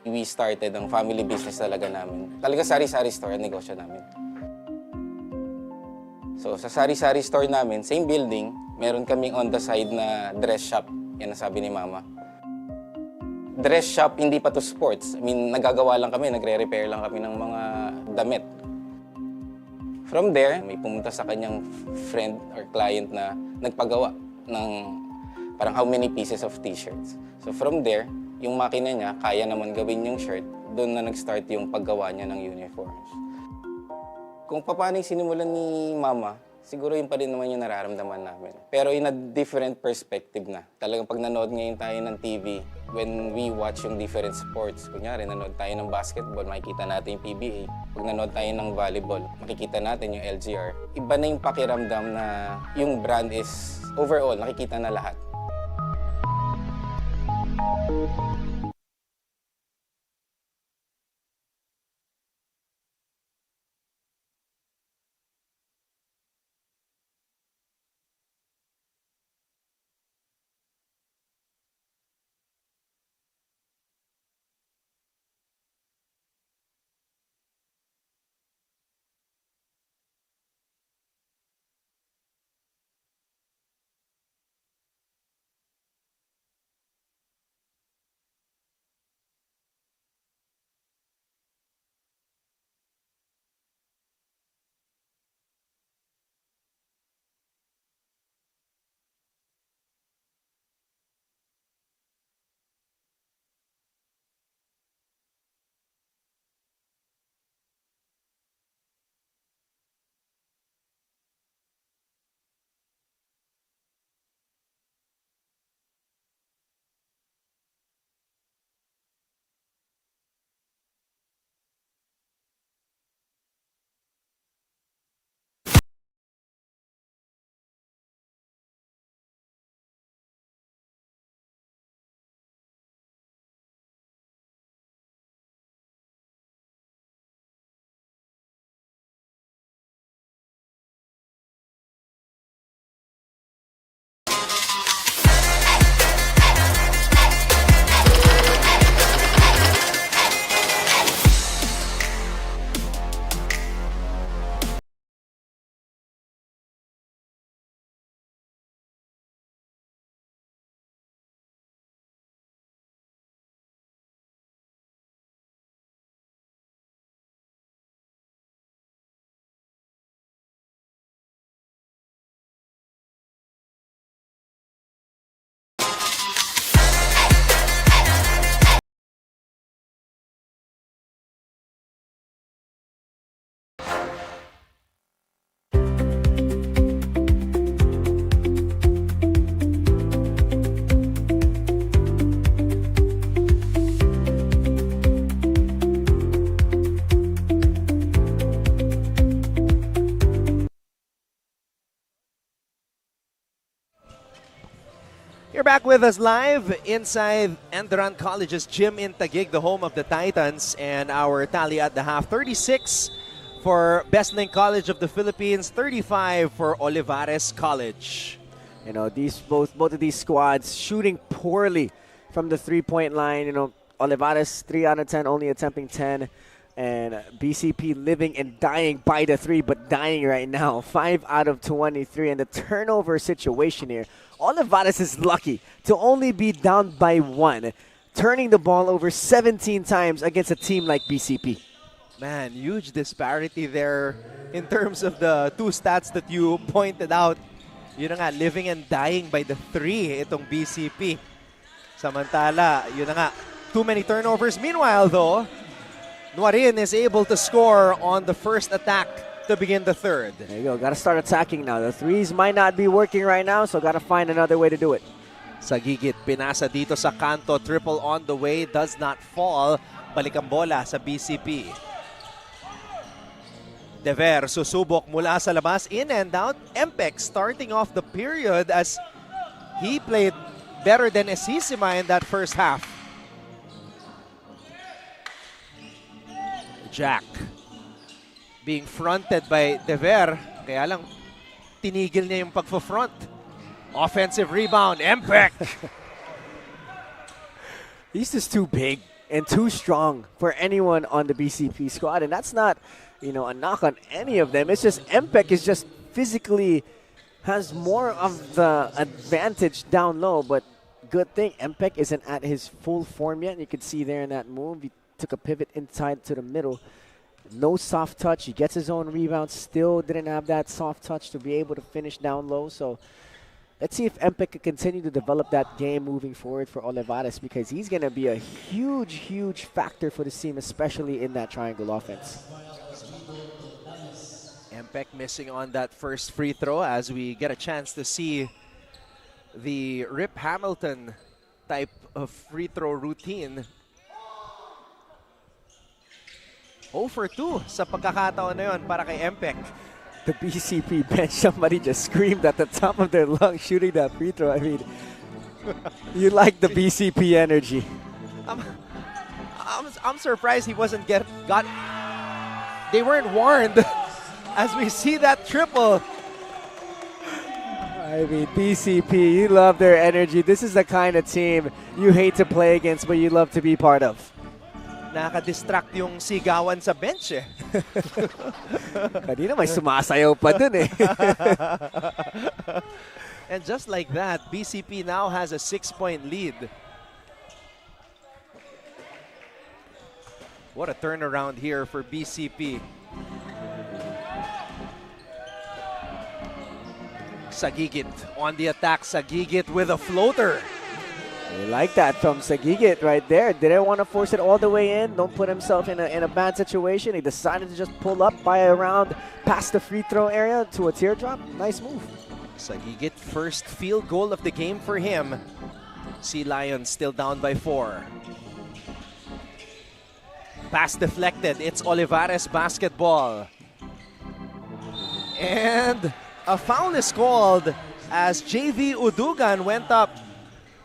We started ang family business talaga namin. Talaga sari-sari store ang negosyo namin. So sa sari-sari store namin, same building, meron kaming on the side na dress shop. Yan ang sabi ni Mama. Dress shop, hindi pa to sports. I mean, nagagawa lang kami, nagre-repair lang kami ng mga damit. From there, may pumunta sa kanyang friend or client na nagpagawa ng parang how many pieces of t-shirts. So from there, yung makina niya, kaya naman gawin yung shirt, doon na nag-start yung paggawa niya ng uniforms. Kung paano yung sinimulan ni Mama, siguro yun pa rin naman yung nararamdaman namin. Pero in a different perspective na. Talagang pag nanood ngayon tayo ng TV, when we watch yung different sports, kunyari nanood tayo ng basketball, makikita natin yung PBA. Pag nanood tayo ng volleyball, makikita natin yung LGR. Iba na yung pakiramdam na yung brand is overall, nakikita na lahat. back with us live inside ENDERUN College's gym in Taguig, the home of the Titans, and our tally at the half, 36 for Best Link College of the Philippines, 35 for Olivares College. You know, both of these squads shooting poorly from the three-point line. You know, Olivares 3 out of 10, only attempting 10. And BCP living and dying by the three, but dying right now. 5 out of 23. And the turnover situation here, Olivares is lucky to only be down by 1, turning the ball over 17 times against a team like BCP. Man, huge disparity there in terms of the two stats that you pointed out. Yun na nga, living and dying by the 3 itong BCP. Samantala, yun na nga, too many turnovers. Meanwhile though, Nuarin is able to score on the first attack to begin the third. There you go. Got to start attacking now. The threes might not be working right now, so got to find another way to do it. Sagigit, pinasa dito sa kanto. Triple on the way, does not fall. Balik ang bola sa BCP. Dever, susubok mula sa labas. In and out. Empek starting off the period as he played better than Esisima in that first half. Jack being fronted by Dever, kaya lang tinigil niya yung pagfa-front. Offensive rebound, Empek. He's just too big and too strong for anyone on the BCP squad, and that's not, you know, a knock on any of them. It's just Empek is just physically has more of the advantage down low, but good thing Empek isn't at his full form yet. You can see there in that move, he took a pivot inside to the middle. No soft touch. He gets his own rebound. Still didn't have that soft touch to be able to finish down low. So let's see if Empek can continue to develop that game moving forward for Olivares, because he's going to be a huge, huge factor for the team, especially in that triangle offense. Empek missing on that first free throw as we get a chance to see the Rip Hamilton type of free throw routine. 0 for 2 sa pagkakataon na yun para kay Empek. The BCP bench, somebody just screamed at the top of their lungs shooting that free throw. I mean, you like the BCP energy. I'm surprised he wasn't got. They weren't warned as we see that triple. I mean, BCP, you love their energy. This is the kind of team you hate to play against, but you love to be part of. Nakaka-distract yung sigawan sa bench eh. Kanina may sumasayaw pa dun eh. And just like that, BCP now has a 6-point lead. What a turnaround here for BCP. Sagigit on the attack. Sagigit with a floater. I like that from Sagigit right there. Didn't want to force it all the way in. Don't put himself in a bad situation. He decided to just pull up by around past the free throw area to a teardrop. Nice move. Sagigit, first field goal of the game for him. Sea Lions still down by 4. Pass deflected. It's Olivares basketball. And a foul is called as JV Udugan went up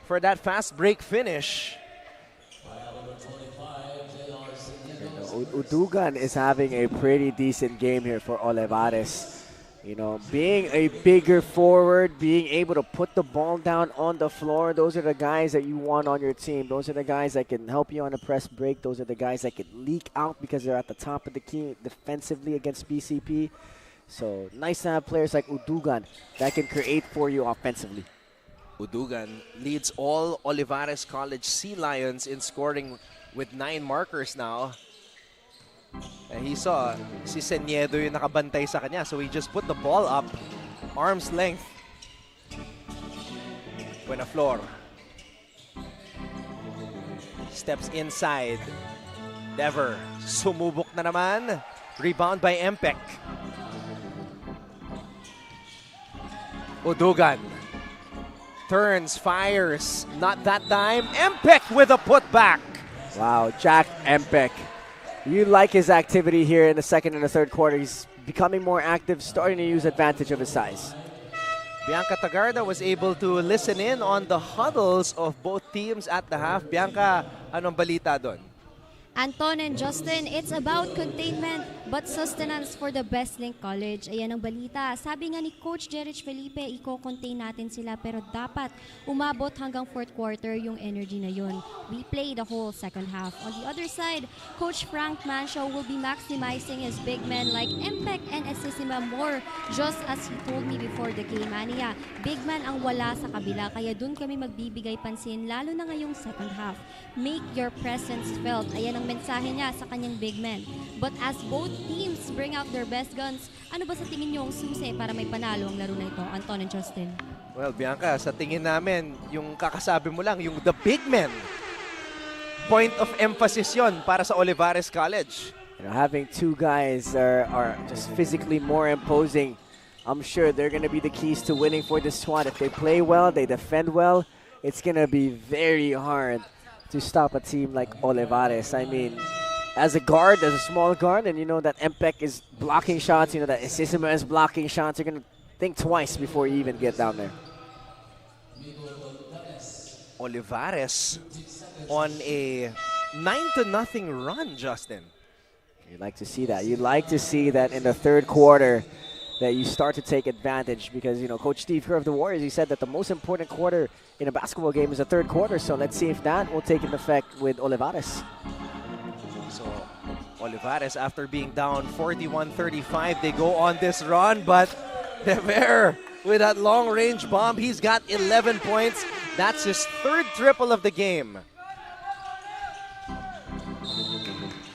for that fast break finish. Udugan is having a pretty decent game here for Olivares. You know, being a bigger forward, being able to put the ball down on the floor, those are the guys that you want on your team. Those are the guys that can help you on a press break. Those are the guys that can leak out because they're at the top of the key defensively against BCP. So nice to have players like Udugan that can create for you offensively. Udugan leads all Olivares College Sea Lions in scoring with 9 markers now. And he saw si Seniedo yung nakabantay sa kanya, so he just put the ball up, arm's length. Buena Flor steps inside. Dever, sumubok na naman. Rebound by Empek. Udugan turns, fires, not that time. Empek with a putback. Wow, Jack Empek. You like his activity here in the second and the third quarter. He's becoming more active, starting to use advantage of his size. Bianca Tagarda was able to listen in on the huddles of both teams at the half. Bianca, anong balita doon? Anton and Justin, it's about containment but sustenance for the Best Link College. Ayan ang balita. Sabi nga ni Coach Jerich Felipe, i-contain natin sila pero dapat umabot hanggang fourth quarter yung energy na yun. We play the whole second half. On the other side, Coach Frank Mancio will be maximizing his big men like Impec and Esisima more, just as he told me before the game. Mania, big man ang wala sa kabila kaya dun kami magbibigay pansin lalo na ngayong second half. Make your presence felt. Ayan ang mensahe niya sa kanyang big men. But as both teams bring out their best guns, ano ba sa tingin niyo ang susi para may panalo ang laro na ito, Anton and Justin? Well, Bianca, sa tingin namin, yung kakasabi mo lang, yung the big men. Point of emphasis yon para sa Olivares College. You know, having two guys are just physically more imposing, I'm sure they're going to be the keys to winning for this squad. If they play well, they defend well, it's going to be very hard to stop a team like Olivares. I mean, as a guard, as a small guard, and you know that Empec is blocking shots, you know that Esisima is blocking shots, you're going to think twice before you even get down there. Olivares on a 9-0 run, Justin. You'd like to see that. You'd like to see that in the third quarter that you start to take advantage because, you know, Coach Steve Kerr of the Warriors, he said that the most important quarter in a basketball game is the third quarter. So let's see if that will take an effect with Olivares. So Olivares, after being down 41-35, they go on this run, but Dever with that long-range bomb, he's got 11 points. That's his third triple of the game.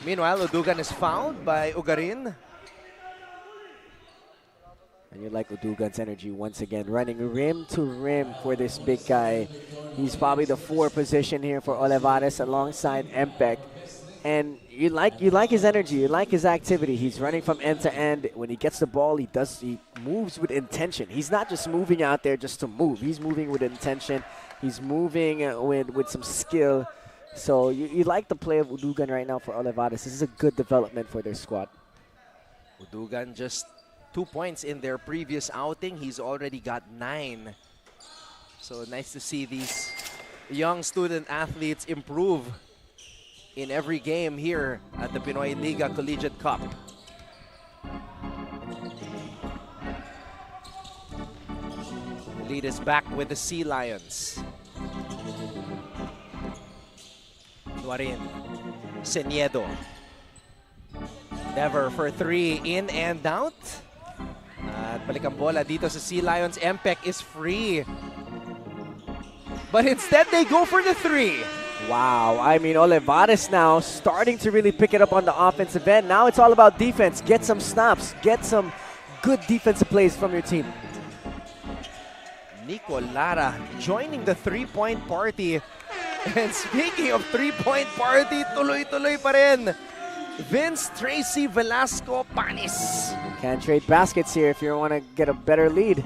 Meanwhile, Udugan is fouled by Ugarin. And you like Udugan's energy once again, running rim to rim for this big guy. He's probably the 4 position here for Olivares alongside Empec. And you like his energy, you like his activity. He's running from end to end. When he gets the ball, he moves with intention. He's not just moving out there just to move. He's moving with intention. He's moving with some skill. So you like the play of Udugan right now for Olivares. This is a good development for their squad. Udugan just 2 points in their previous outing. He's already got 9. So nice to see these young student athletes improve in every game here at the Pinoyliga Collegiate Cup. The lead is back with the Sea Lions. Duarin, Seniedo. Dever for 3, in and out. At balik ang bola dito sa Sea Lions. Empec is free. But instead, they go for the 3. Wow, I mean, Olivares now starting to really pick it up on the offensive end. Now it's all about defense. Get some stops. Get some good defensive plays from your team. Nico Lara joining the 3-point party. And speaking of 3-point party, tuloy-tuloy pa rin. Vince Tracy Velasco Panis. Can't trade baskets here if you want to get a better lead.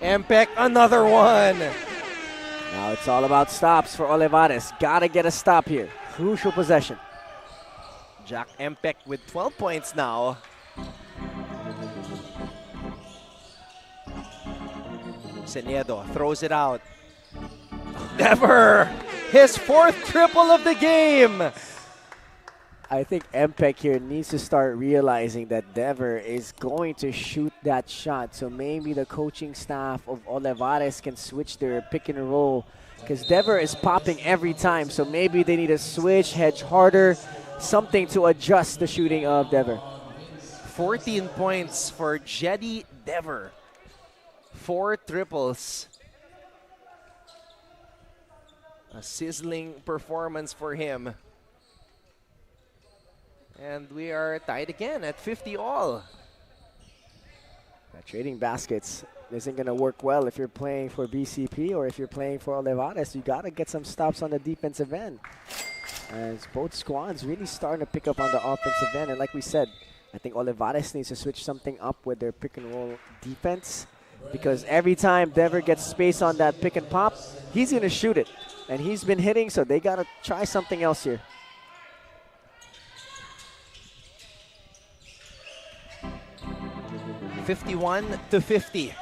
Empec, another one. Now it's all about stops for Olivares. Gotta get a stop here. Crucial possession. Jack Empec with 12 points now. Seniedo throws it out. Dever, his 4th triple of the game. I think Empec here needs to start realizing that Dever is going to shoot that shot. So maybe the coaching staff of Olivares can switch their pick and roll because Dever is popping every time. So maybe they need to switch, hedge harder, something to adjust the shooting of Dever. 14 points for Jedi Dever. 4 triples. A sizzling performance for him. And we are tied again at 50 all. Trading baskets isn't going to work well if you're playing for BCP or if you're playing for Olivares. You got to get some stops on the defensive end. As both squads really starting to pick up on the offensive end. And like we said, I think Olivares needs to switch something up with their pick and roll defense. Because every time Dever gets space on that pick and pop, he's going to shoot it. And he's been hitting, so they got to try something else here. $51-50.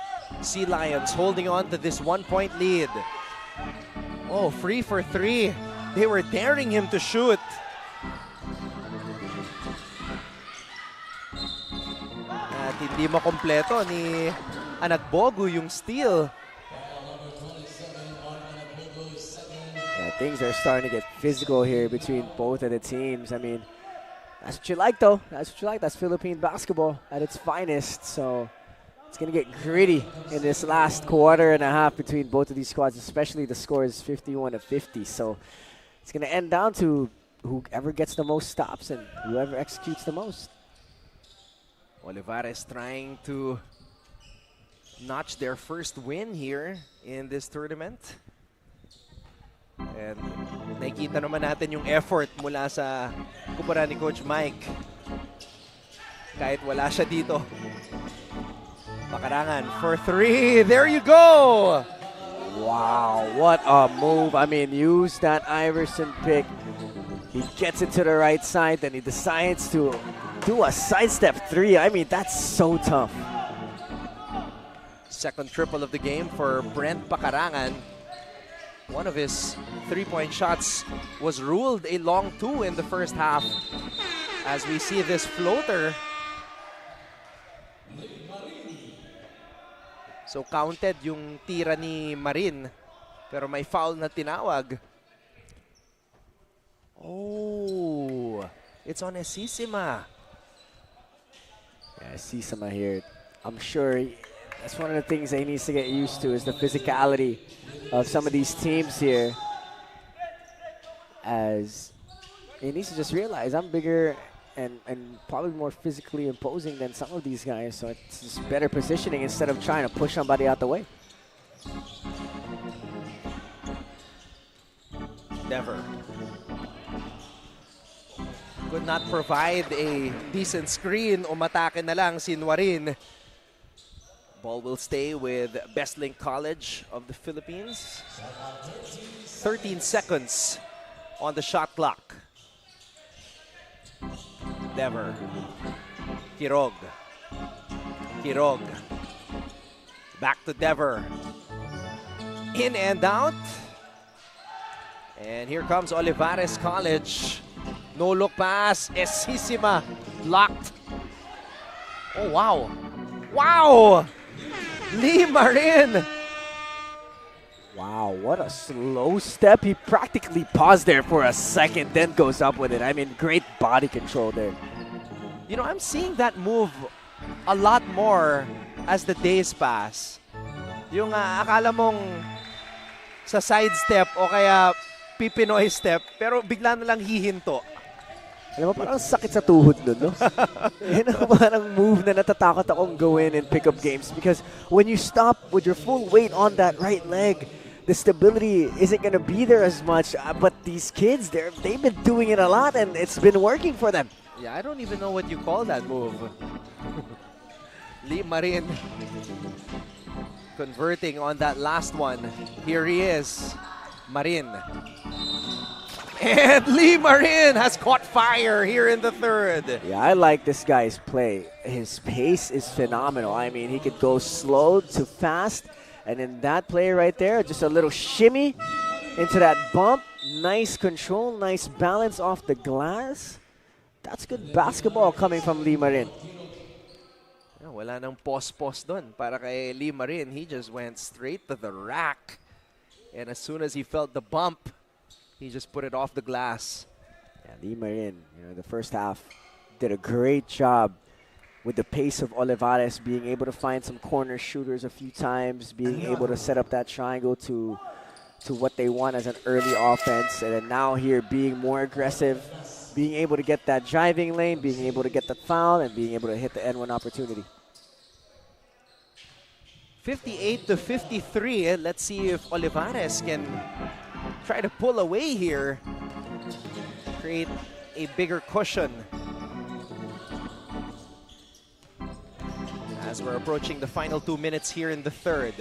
Sea Lions holding on to this 1-point lead. Oh, free for three. They were daring him to shoot. At hindi makompleto ni Anagbogu yung steal. Yeah, things are starting to get physical here between both of the teams. I mean, that's what you like, though. That's what you like. That's Philippine basketball at its finest. So it's going to get gritty in this last quarter and a half between both of these squads, especially the score is 51-50. So it's going to end down to whoever gets the most stops and whoever executes the most. Olivares trying to notch their first win here in this tournament. And nakikita naman natin yung effort mula sa kumpara ni Coach Mike. Kahit wala siya dito. Makarangan for three. There you go! Wow, what a move. I mean, use that Iverson pick. He gets it to the right side, then he decides to do a sidestep three. I mean, that's so tough. Second triple of the game for Brent Pakarangan. One of his three-point shots was ruled a long two in the first half. As we see this floater. So counted yung tira ni Marin. Pero may foul na tinawag. Oh, it's on Esisima. Yeah, Sisama here. I'm sure that's one of the things that he needs to get used to is the physicality of some of these teams here. As he needs to just realize I'm bigger and probably more physically imposing than some of these guys. So it's just better positioning instead of trying to push somebody out the way. Never. Could not provide a decent screen. Umatake na lang si Nuarin. Ball will stay with Bcp College of the Philippines. 13 seconds on the shot clock. Dever. Kirog. Kirog. Back to Dever. In and out. And here comes Olivares College. No look pass. Esisima blocked. Oh, wow. Wow! Lee Marin. Wow, what a slow step. He practically paused there for a second, then goes up with it. I mean, great body control there. You know, I'm seeing that move a lot more as the days pass. Yung akala mong sa side step o kaya Pinoy step, pero bigla na lang hihinto. Alam mo, parang sakit sa tuhod nun, no? Yan ang parang move na natatakot akong gawin in pickup games because when you stop with your full weight on that right leg, the stability isn't going to be there as much. But these kids, they've been doing it a lot and it's been working for them. Yeah, I don't even know what you call that move. Lee Marin converting on that last one. Here he is, Marin. And Lee Marin has caught fire here in the third. Yeah, I like this guy's play. His pace is phenomenal. I mean, he could go slow to fast. And in that play right there, just a little shimmy into that bump. Nice control, nice balance off the glass. That's good basketball coming from Lee Marin. Wala nang pos-pos dun para kay Lee Marin. He just went straight to the rack. And as soon as he felt the bump, he just put it off the glass. Yeah, Lee Marin, the first half did a great job with the pace of Olivares, being able to find some corner shooters a few times, being able to set up that triangle to what they want as an early offense. And then now here being more aggressive, being able to get that driving lane, being able to get the foul, and being able to hit the N1 opportunity. 58-53. Let's see if Olivares can try to pull away here, create a bigger cushion. As we're approaching the final 2 minutes here in the third.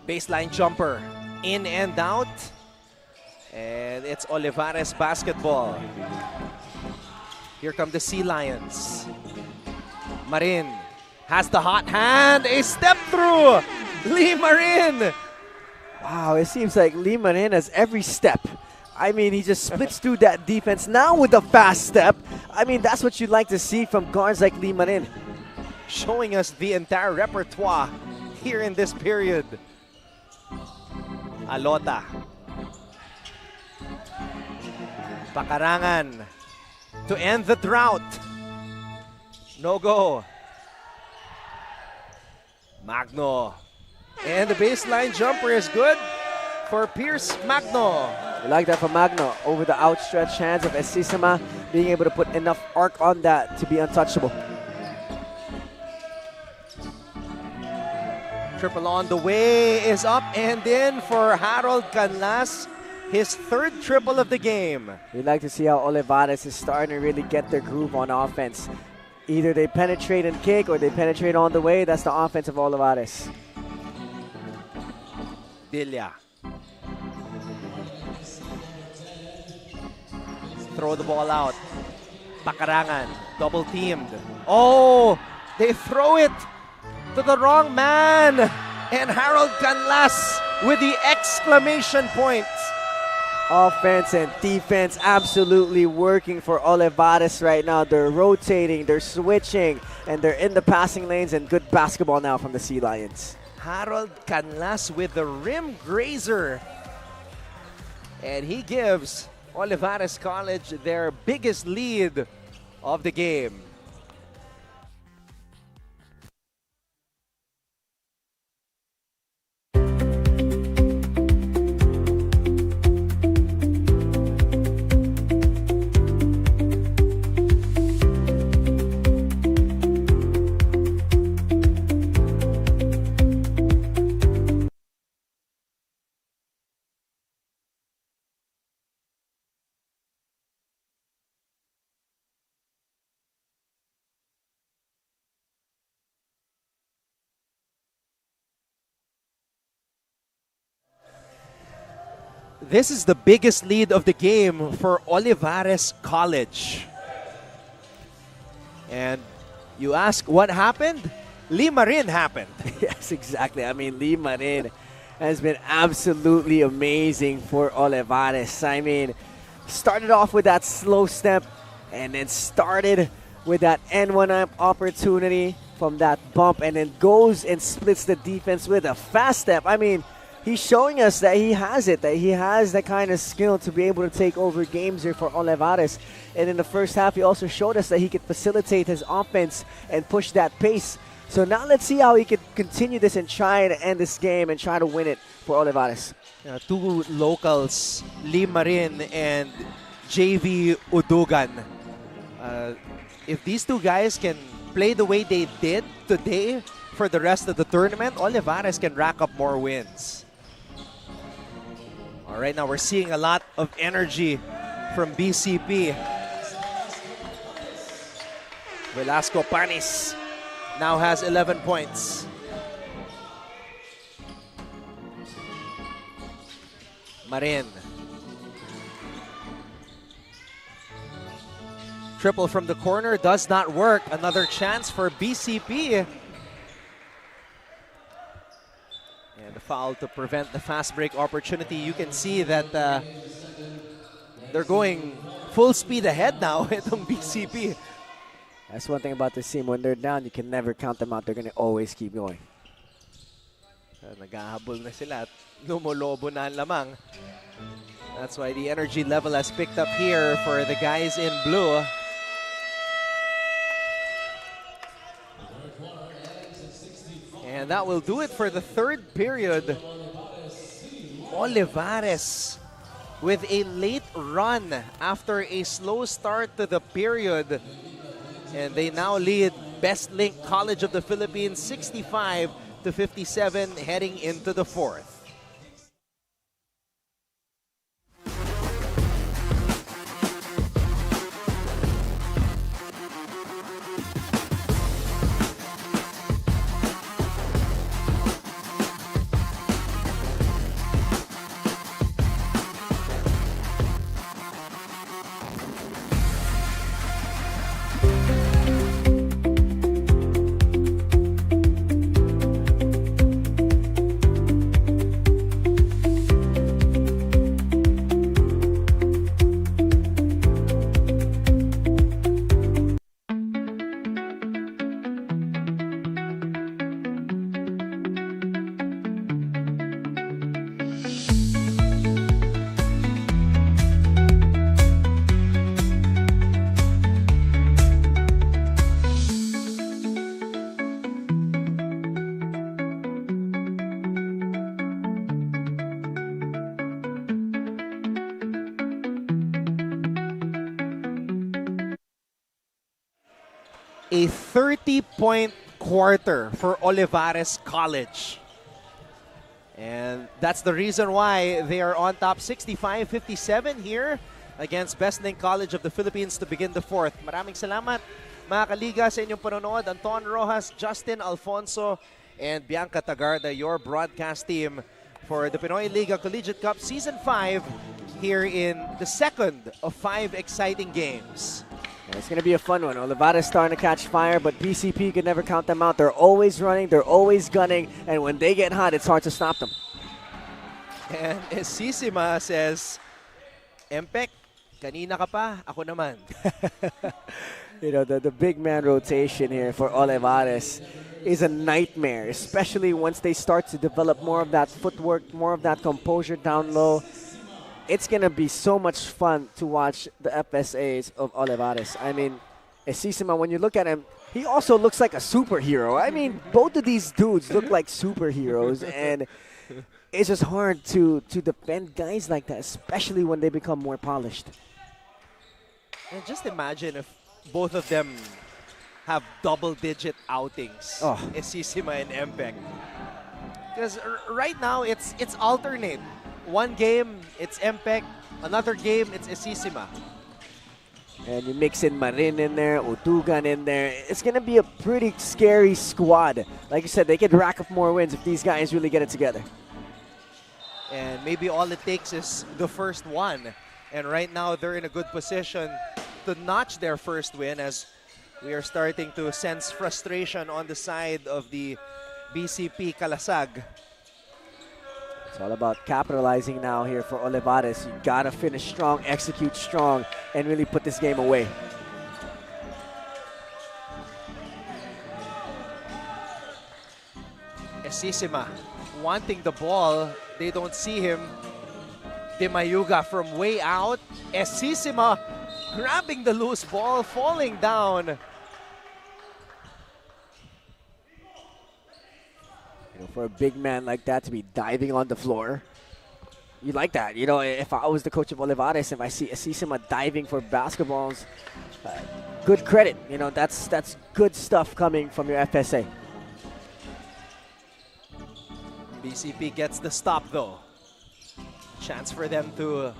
Baseline jumper, in and out. And it's Olivares basketball. Here come the Sea Lions. Marin has the hot hand. A step through. Lee Marin. Wow, it seems like Lee Marin has every step. I mean, he just splits through that defense now with a fast step. I mean, that's what you'd like to see from guards like Lee Marin. Showing us the entire repertoire here in this period. Alota. Pakarangan to end the drought. No go. Magno. And the baseline jumper is good for Pierce Magno. We like that from Magno. Over the outstretched hands of Esisama, being able to put enough arc on that to be untouchable. Triple on the way is up and in for Harold Canlas. His third triple of the game. We like to see how Olivares is starting to really get their groove on offense. Either they penetrate and kick or they penetrate on the way. That's the offense of Olivares. Dilla. Throw the ball out. Pakarangan, double teamed. Oh, they throw it to the wrong man. And Harold Canlas with the exclamation point. Offense and defense absolutely working for Olivares right now. They're rotating, they're switching, and they're in the passing lanes, and good basketball now from the Sea Lions. Harold Canlas with the rim grazer. And he gives Olivares College their biggest lead of the game. This is the biggest lead of the game for Olivares College. And you ask what happened? Lee Marin happened. Yes, exactly. I mean, Lee Marin has been absolutely amazing for Olivares. I mean, started off with that slow step and then started with that N1 opportunity from that bump and then goes and splits the defense with a fast step. I mean, he's showing us that he has it, that he has that kind of skill to be able to take over games here for Olivares. And in the first half, he also showed us that he could facilitate his offense and push that pace. So now let's see how he can continue this and try to end this game and try to win it for Olivares. Two locals, Lee Marin and JV Udugan. If these two guys can play the way they did today for the rest of the tournament, Olivares can rack up more wins. All right, now we're seeing a lot of energy from BCP. Velasco Panis now has 11 points. Marin. Triple from the corner does not work. Another chance for BCP. And the foul to prevent the fast break opportunity. You can see that they're going full speed ahead now itong BCP. That's one thing about this team. When they're down, you can never count them out. They're going to always keep going. Naghahabol na sila at lumolobo na ang lamang. That's why the energy level has picked up here for the guys in blue. And that will do it for the third period. Olivares with a late run after a slow start to the period. And they now lead Best Link College of the Philippines 65-57 heading into the fourth. A 30-point quarter for Olivares College. And that's the reason why they are on top 65-57 here against Best Link College of the Philippines to begin the fourth. Maraming salamat mga kaliga sa inyong panonood. Anton Rojas, Justin Alfonso, and Bianca Tagarda, your broadcast team for the Pinoyliga Collegiate Cup Season 5 here in the second of 5 exciting games. It's going to be a fun one. Olivares starting to catch fire, but BCP could never count them out. They're always running, they're always gunning, and when they get hot, it's hard to stop them. And Esisima says, Empek, kanina ka pa, ako naman. You know, the big man rotation here for Olivares is a nightmare, especially once they start to develop more of that footwork, more of that composure down low. It's going to be so much fun to watch the FSAs of Olivares. I mean, Esisima, when you look at him, he also looks like a superhero. I mean, both of these dudes look like superheroes, and it's just hard to defend guys like that, especially when they become more polished. And just imagine if both of them have double-digit outings, Esisima and Empek. Because right now, it's alternate. One game, it's Empek. Another game, it's Esisima. And you mix in Marin in there, Utugan in there. It's going to be a pretty scary squad. Like you said, they could rack up more wins if these guys really get it together. And maybe all it takes is the first one. And right now, they're in a good position to notch their first win, as we are starting to sense frustration on the side of the Bcp Kalasag. It's all about capitalizing now here for Olivares. You gotta finish strong, execute strong, and really put this game away. Esisima wanting the ball. They don't see him. Dimayuga from way out. Esisima grabbing the loose ball, falling down. You know, for a big man like that to be diving on the floor, you like that. You know, if I was the coach of Olivares, if I see Esisima diving for basketballs, good credit. You know, that's good stuff coming from your FSA. BCP gets the stop though. Chance for them to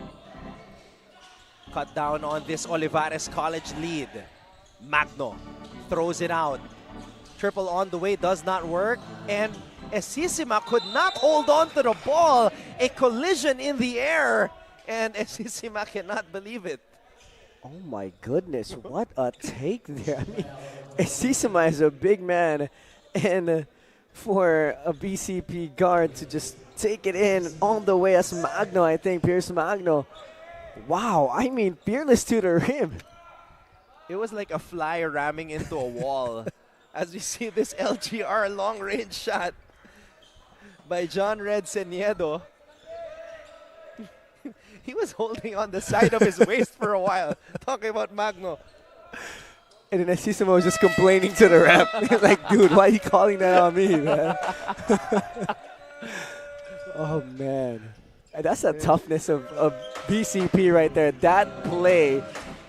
cut down on this Olivares College lead. Magno throws it out. Triple on the way does not work. And Esisima could not hold on to the ball. A collision in the air. And Esisima cannot believe it. Oh my goodness, what a take there. I mean, Esisima is a big man, and for a BCP guard to just take it in all the way as Magno, I think, Pierce Magno. Wow, I mean, fearless to the rim. It was like a fly ramming into a wall. As we see this LGR long-range shot by John Red Seniedo. He was holding on the side of his waist for a while, talking about Magno. And then Esisima was just complaining to the ref. He's like, dude, why are you calling that on me, man? Oh, man. And that's the toughness of BCP right there. That play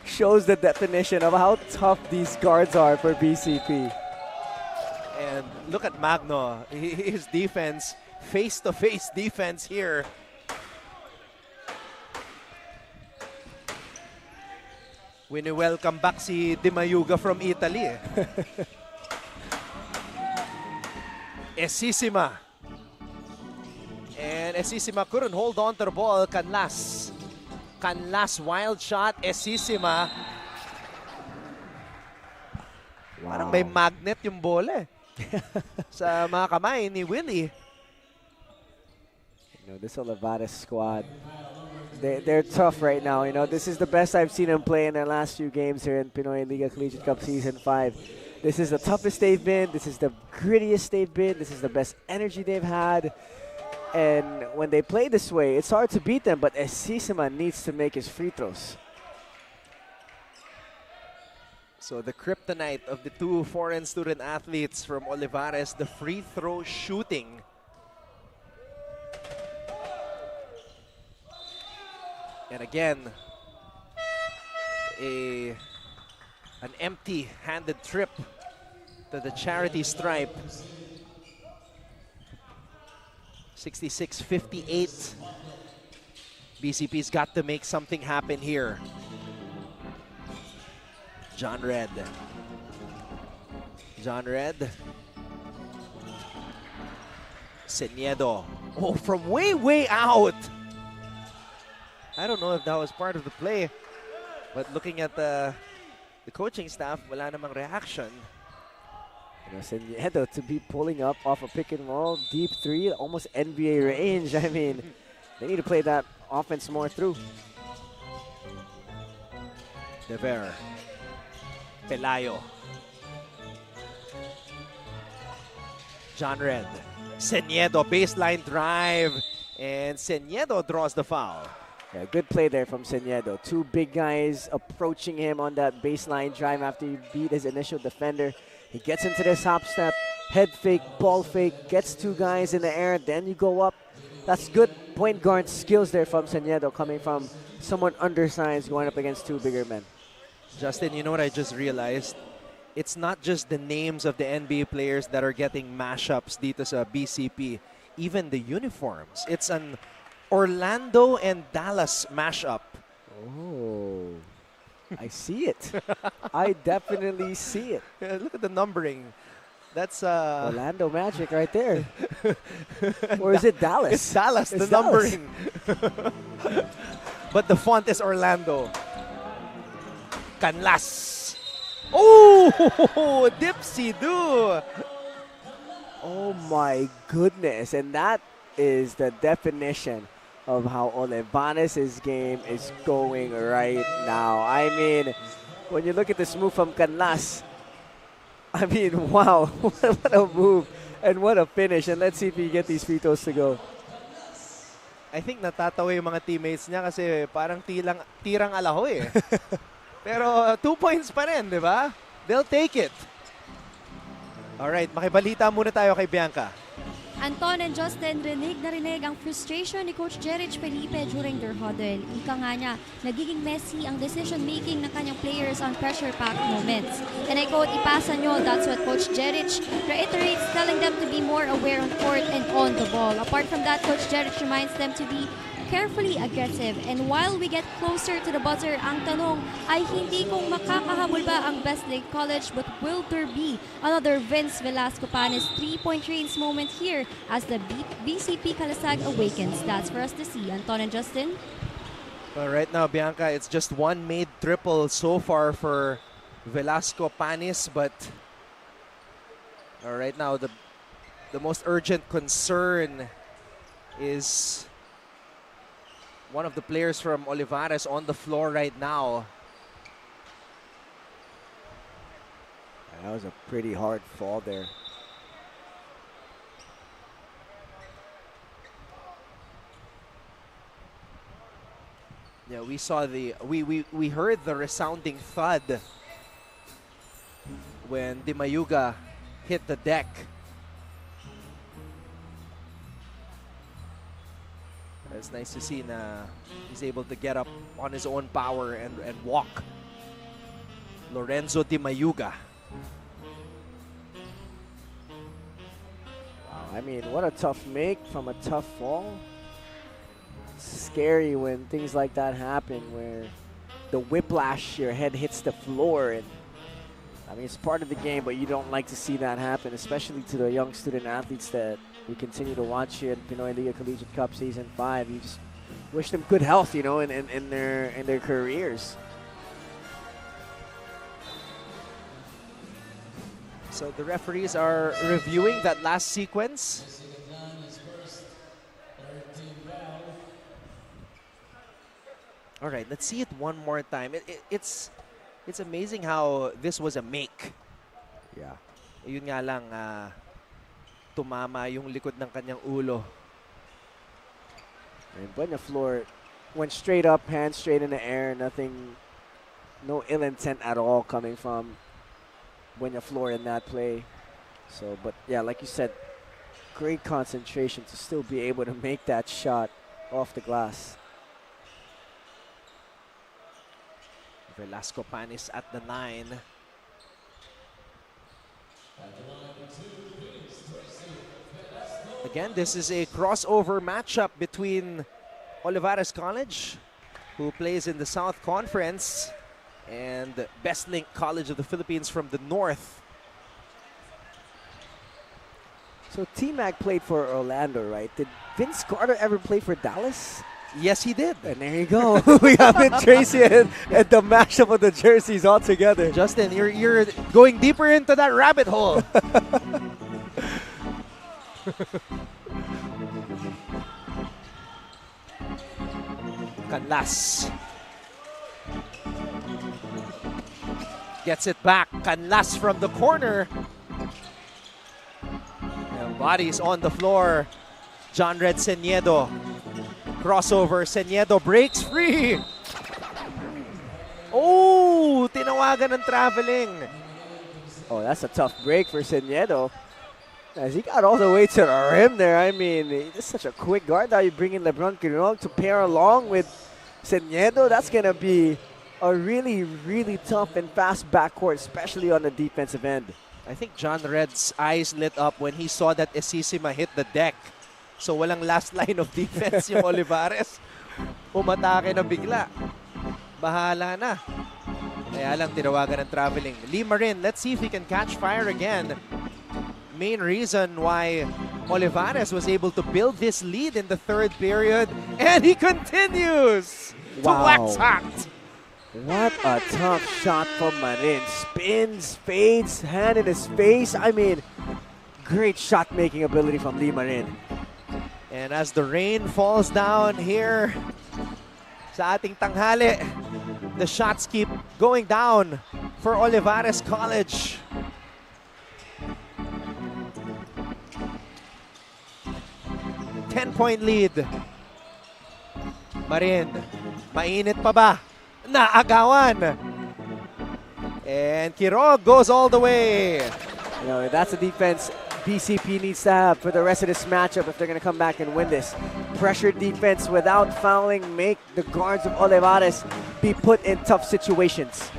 shows the definition of how tough these guards are for BCP. And look at Magno. His defense, face-to-face defense here. Wini-welcome back si Dimayuga from Italy. Esisima. And Esisima couldn't hold on to the ball. Canlas. Canlas, wild shot. Esisima. Wow. Parang may magnet yung bola sa mga kamay ni Willie. You know, this Olivares squad, they're tough right now. You know, this is the best I've seen them play in their last few games here in Pinoyliga Collegiate Cup Season 5. This is the toughest they've been. This is the grittiest they've been. This is the best energy they've had. And when they play this way, it's hard to beat them, but Esisima needs to make his free throws. So the kryptonite of the two foreign student athletes from Olivares, the free throw shooting. And again, a An empty-handed trip to the charity stripe. 66-58. BCP's got to make something happen here. John Red. John Red. Seniedo. Oh, from way out. I don't know if that was part of the play, but looking at the coaching staff, wala namang reaction. You know, Seniedo to be pulling up off a pick and roll, deep three, almost NBA range. I mean, they need to play that offense more through. Dever. Pelayo. John Red. Seniedo, baseline drive. And Seniedo draws the foul. Yeah, good play there from Seniedo. Two big guys approaching him on that baseline drive after he beat his initial defender. He gets into this hop step, head fake, ball fake, gets two guys in the air, then you go up. That's good point guard skills there from Seniedo, coming from someone undersized going up against two bigger men. Justin, you know what I just realized? It's not just the names of the NBA players that are getting mashups dito sa BCP. Even the uniforms. It's an Orlando and Dallas mashup. Oh, I see it. I definitely see it. Look at the numbering. That's Orlando Magic right there. Or is it Dallas? It's Dallas, It's the numbering. But the font is Orlando. Canlas. Oh, dipsy-do. Oh my goodness. And that is the definition of how Olivares' game is going right now. I mean, when you look at this move from Canlas, I mean, wow, what a move and what a finish. And let's see if he can get these free throws to go. I think natatawa yung mga teammates niya kasi parang tirang alahoy eh. Pero 2 points pa rin, di ba? They'll take it. Alright, makibalita muna tayo kay Bianca. Anton and Justin, rinig na rinig ang frustration ni Coach Jeric Felipe during their huddle. Ika nga niya, nagiging messy ang decision-making ng kanyang players on pressure-packed moments. And I quote, ipasa nyo, that's what Coach Jeric reiterates, telling them to be more aware on court and on the ball. Apart from that, Coach Jeric reminds them to be carefully aggressive. And while we get closer to the buzzer, ang tanong ay hindi kung makakahabol ba ang Best League College, but will there be another Vince Velasco Panis 3-point range moment here as the BCP Kalasag awakens? That's for us to see. Anton and Justin? Well, right now, Bianca, it's just one made triple so far for Velasco Panis, but right now the most urgent concern is one of the players from Olivares on the floor right now. That was a pretty hard fall there. Yeah, we saw we heard the resounding thud when Di Mayuga hit the deck. It's nice to see na he's able to get up on his own power and walk. Lorenzo Di Mayuga. Wow, I mean, what a tough make from a tough fall. It's scary when things like that happen, where the whiplash, your head hits the floor. And I mean, it's part of the game, but you don't like to see that happen, especially to the young student athletes that we continue to watch here in Pinoyliga Collegiate Cup Season 5. You just wish them good health, you know, in their careers. So the referees are reviewing that last sequence. All right, let's see it one more time. It's amazing how this was a make. Yeah. Yun nga lang, tumama yung likod ng kanyang ulo. And Buenaflor went straight up, hands straight in the air, nothing, no ill intent at all coming from Buenaflor in that play. So, but yeah, like you said, great concentration to still be able to make that shot off the glass. Velasco Panis at the 9. Again, this is a crossover matchup between Olivares College, who plays in the South Conference, and Bestlink College of the Philippines from the North. So T-Mac played for Orlando, right? Did Vince Carter ever play for Dallas? Yes, he did. And there you go. We have it, Tracy, and the mashup of the jerseys all together. Justin, you're going deeper into that rabbit hole. Canlas gets it back. Canlas from the corner. And bodies on the floor. John Red Seniedo. Crossover. Seniedo breaks free. Oh, tinawagan ng traveling. Oh, that's a tough break for Seniedo. As he got all the way to the rim there. I mean, it's such a quick guard. Now you bring in LeBron Quirog to pair along with Seniedo. That's going to be a really, really tough and fast backcourt, especially on the defensive end. I think John Red's eyes lit up when he saw that Esisima hit the deck. So walang last line of defense yung Olivares. Umatake na bigla. Bahala na. Kaya lang tinawagan ng traveling. Lee Marin, let's see if he can catch fire again. Main reason why Olivares was able to build this lead in the third period. And he continues to wax hot. What a tough shot from Marin. Spins, fades, hand in his face. I mean, great shot-making ability from Lee Marin. And as the rain falls down here sa ating tanghali, the shots keep going down for Olivares College. Ten-point lead. Marin, mainit pa ba? Naagawan. And Quirog goes all the way. You know, that's a defense BCP needs to have for the rest of this matchup if they're going to come back and win this. Pressure defense without fouling, make the guards of Olivares be put in tough situations.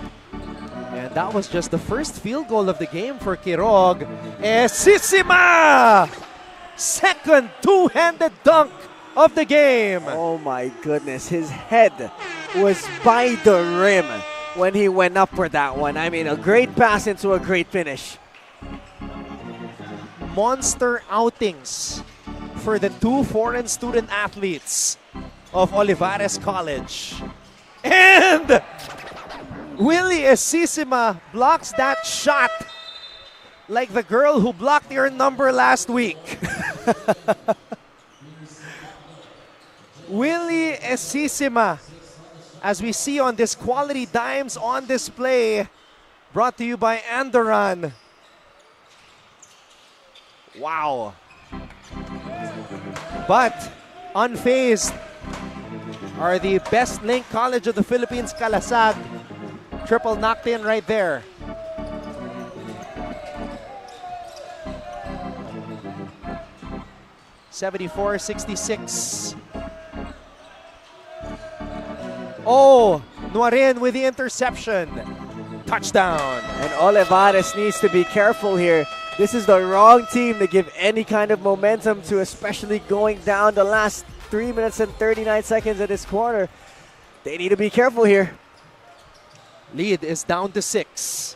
And that was just the first field goal of the game for Quirog. Esisima! Second two-handed dunk of the game. Oh my goodness, his head was by the rim when he went up for that one. I mean, a great pass into a great finish. Monster outings for the two foreign student athletes of Olivares College. And Willie Esisima blocks that shot like the girl who blocked your number last week. Willie Esisima, as we see on this quality dimes on display, brought to you by ENDERUN. Wow. But unfazed are the Bestlink College of the Philippines, Kalasag. Triple knocked in right there. (74-66). Oh, Nuaren with the interception. Touchdown. And Olivares needs to be careful here. This is the wrong team to give any kind of momentum to, especially going down the last 3 minutes and 39 seconds of this quarter. They need to be careful here. Lead is down to 6.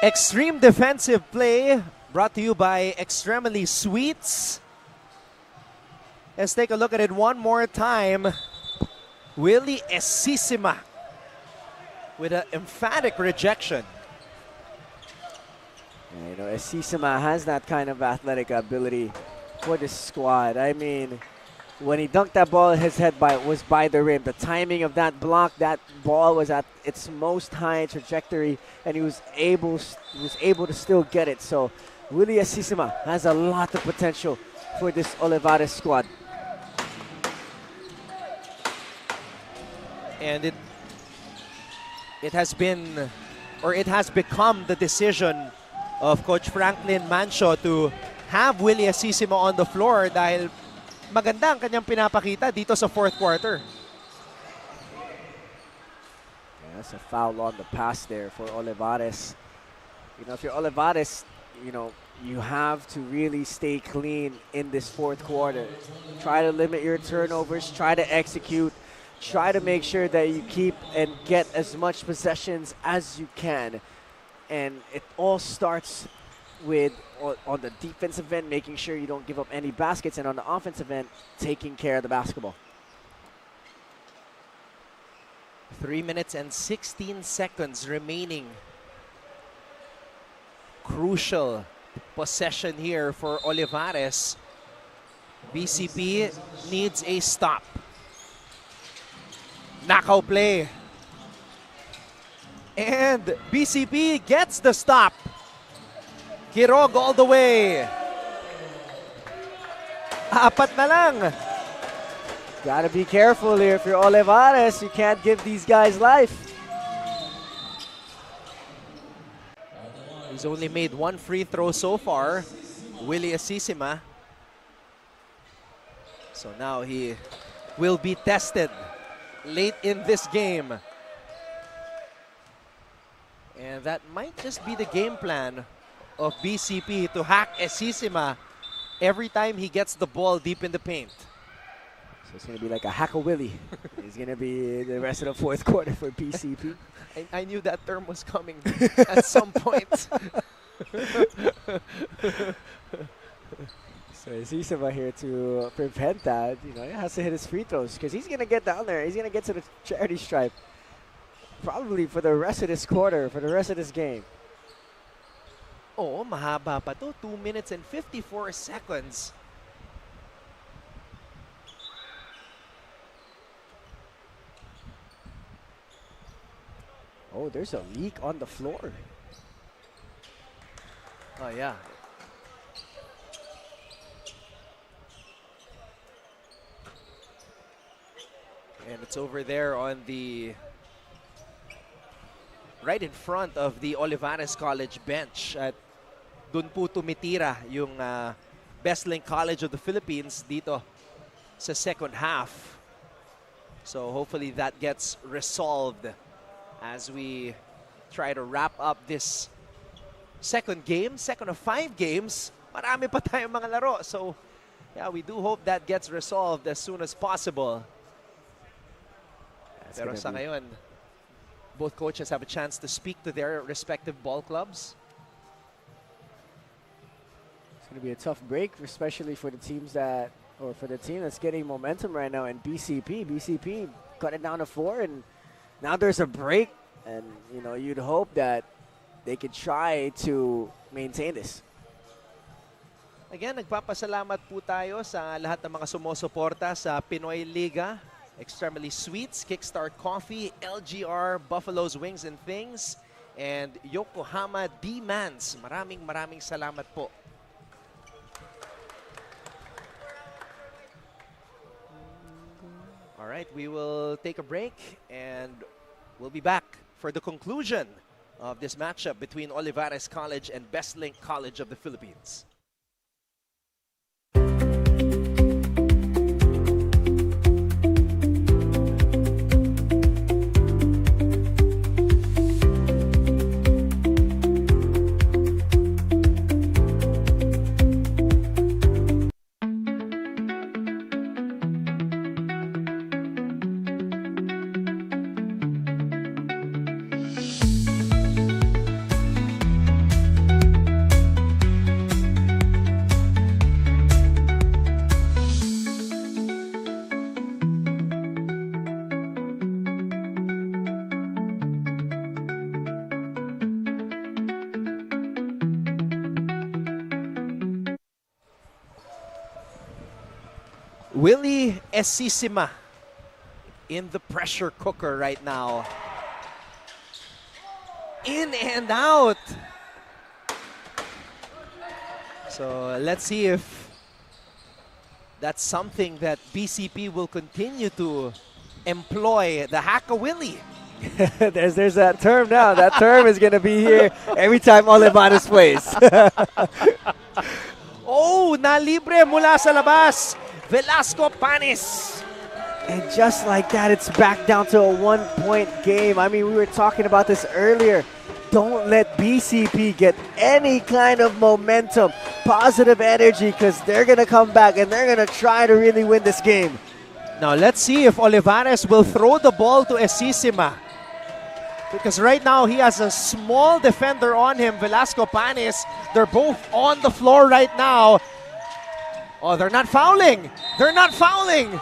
Extreme defensive play brought to you by Extremely Sweets. Let's take a look at it one more time. Willie Esisima with an emphatic rejection. Yeah, you know, Esisima has that kind of athletic ability for this squad. I mean, When he dunked that ball, his head was by the rim. The timing of that block, that ball was at its most high trajectory, and he was able to still get it. So Willie Asisima has a lot of potential for this Olivares squad. And it has been, or it has become the decision of Coach Franklin Mancho to have Willie Asisima on the floor dahil maganda ang kanyang pinapakita dito sa fourth quarter. Yeah, that's a foul on the pass there for Olivares. You know, if you're Olivares, you know, you have to really stay clean in this fourth quarter. Try to limit your turnovers, try to execute, try to make sure that you keep and get as much possessions as you can. And it all starts with, on the defensive end, making sure you don't give up any baskets, and on the offensive end, taking care of the basketball. 3 minutes and 16 seconds remaining. Crucial possession here for Olivares. BCP needs a stop. Knockout play. And BCP gets the stop. Kirog all the way. Apat na lang. Gotta be careful here. If you're Olivares, you can't give these guys life. He's only made one free throw so far, Willie Asisima. So now he will be tested late in this game. And that might just be the game plan of BCP, to hack Asisima every time he gets the ball deep in the paint. So it's going to be like a hack-a-willy. It's going to be the rest of the fourth quarter for BCP. I knew that term was coming at some point. So Asisima here to prevent that. You know, he has to hit his free throws because he's going to get down there. He's going to get to the charity stripe. Probably for the rest of this quarter, for the rest of this game. Oh, mahaba pa to. 2 minutes and 54 seconds. Oh, there's a leak on the floor. Oh, yeah. And it's over there on the right in front of the Olivares College bench. At dun po tumitira yung Best Link College of the Philippines dito sa second half. So hopefully that gets resolved as we try to wrap up this second game, second of 5 games. Marami pa tayong mga laro. So yeah, we do hope that gets resolved as soon as possible. Pero sa ngayon, both coaches have a chance to speak to their respective ball clubs. It's going to be a tough break, especially for the teams that, or for the team that's getting momentum right now. And BCP cut it down to 4, and now there's a break. And you know, you'd hope that they could try to maintain this. Again, nagpapasalamat po tayo sa lahat ng mga sumusuporta sa Pinoyliga, Extremely Sweets, Kickstart Coffee, LGR, Buffalo's Wings and Things, and Yokohama D-Mans. Maraming salamat po. All right, we will take a break and we'll be back for the conclusion of this matchup between Olivares College and Best Link College of the Philippines. Willie Esisima in the pressure cooker right now. In and out. So let's see if that's something that BCP will continue to employ, the Haka-Willie. there's that term now. That term is going to be here every time Olivares plays. Oh, nalibre mula sa labas. Velasco Panis. And just like that, it's back down to a 1-point game. I mean, we were talking about this earlier. Don't let BCP get any kind of momentum, positive energy, because they're going to come back and they're going to try to really win this game. Now, let's see if Olivares will throw the ball to Esisima. Because right now, he has a small defender on him, Velasco Panis. They're both on the floor right now. Oh, they're not fouling. They're not fouling.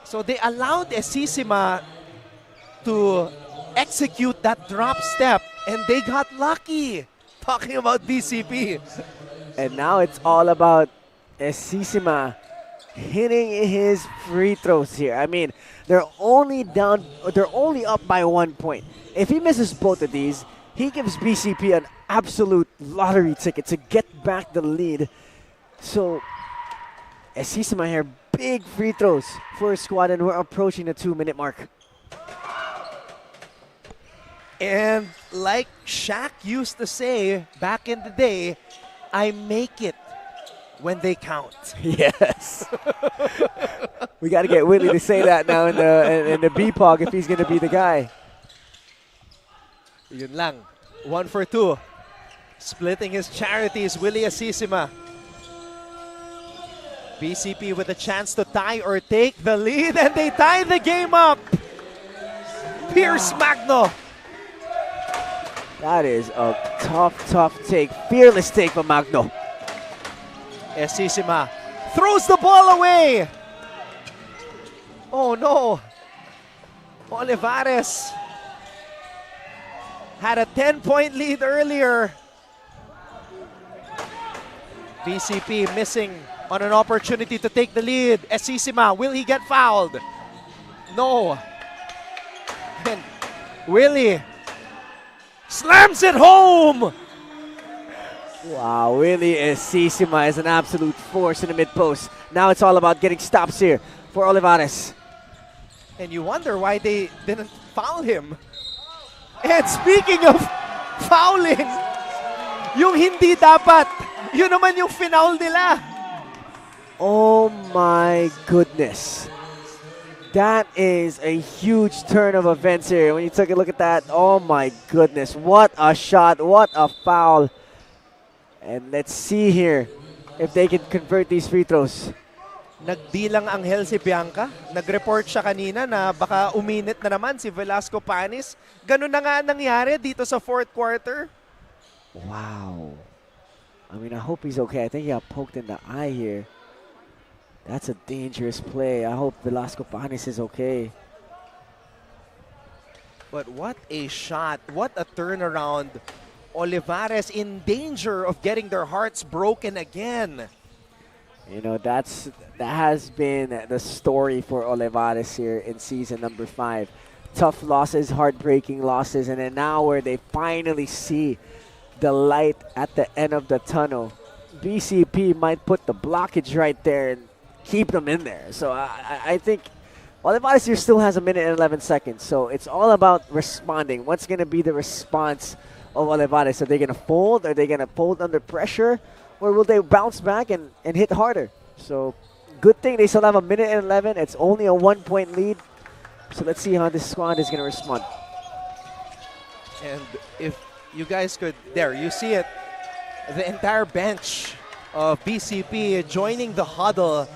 So they allowed Esisima to execute that drop step, and they got lucky. Talking about BCP. And now it's all about Esisima hitting his free throws here. I mean, they're only up by 1 point. If he misses both of these, he gives BCP an absolute lottery ticket to get back the lead. So Esisima here, big free throws for his squad, and we're approaching the 2-minute mark. And like Shaq used to say back in the day, I make it when they count. Yes. We got to get Willie to say that now in the BPOG if he's going to be the guy. Yun lang. 1 for 2. Splitting his charities, Willie Esisima. BCP with a chance to tie or take the lead, and they tie the game up. Pierce Magno. That is a tough take. Fearless take from Magno. Esisima throws the ball away. Oh no. Olivares had a 10-point lead earlier. BCP missing on an opportunity to take the lead. Esisima, will he get fouled? No. And Willie slams it home. Wow, Willie Esisima is an absolute force in the mid-post. Now it's all about getting stops here for Olivares. And you wonder why they didn't foul him. And speaking of fouling, yung hindi dapat, yun naman yung foul nila. Oh my goodness. That is a huge turn of events here. When you take a look at that, oh my goodness. What a shot, what a foul. And let's see here if they can convert these free throws. Nagdilang anghel si Bianca. Nag-report siya kanina na baka uminit na naman si Velasco Panis. Ganun na nga nangyari dito sa fourth quarter. Wow. I mean, I hope he's okay. I think he got poked in the eye here. That's a dangerous play. I hope Velasco Panis is okay. But what a shot. What a turnaround. Olivares in danger of getting their hearts broken again. You know, that has been the story for Olivares here in season number 5. Tough losses, heartbreaking losses, and then now where they finally see the light at the end of the tunnel. BCP might put the blockage right there and keep them in there. So I think Olivares here still has 1 minute and 11 seconds. So it's all about responding. What's going to be the response of Olivares? Are they going to fold? Are they going to fold under pressure? Or will they bounce back and hit harder? So good thing they still have 1 minute and 11. It's only a 1-point lead. So let's see how this squad is going to respond. And if you guys could, there, you see it. The entire bench of BCP joining the huddle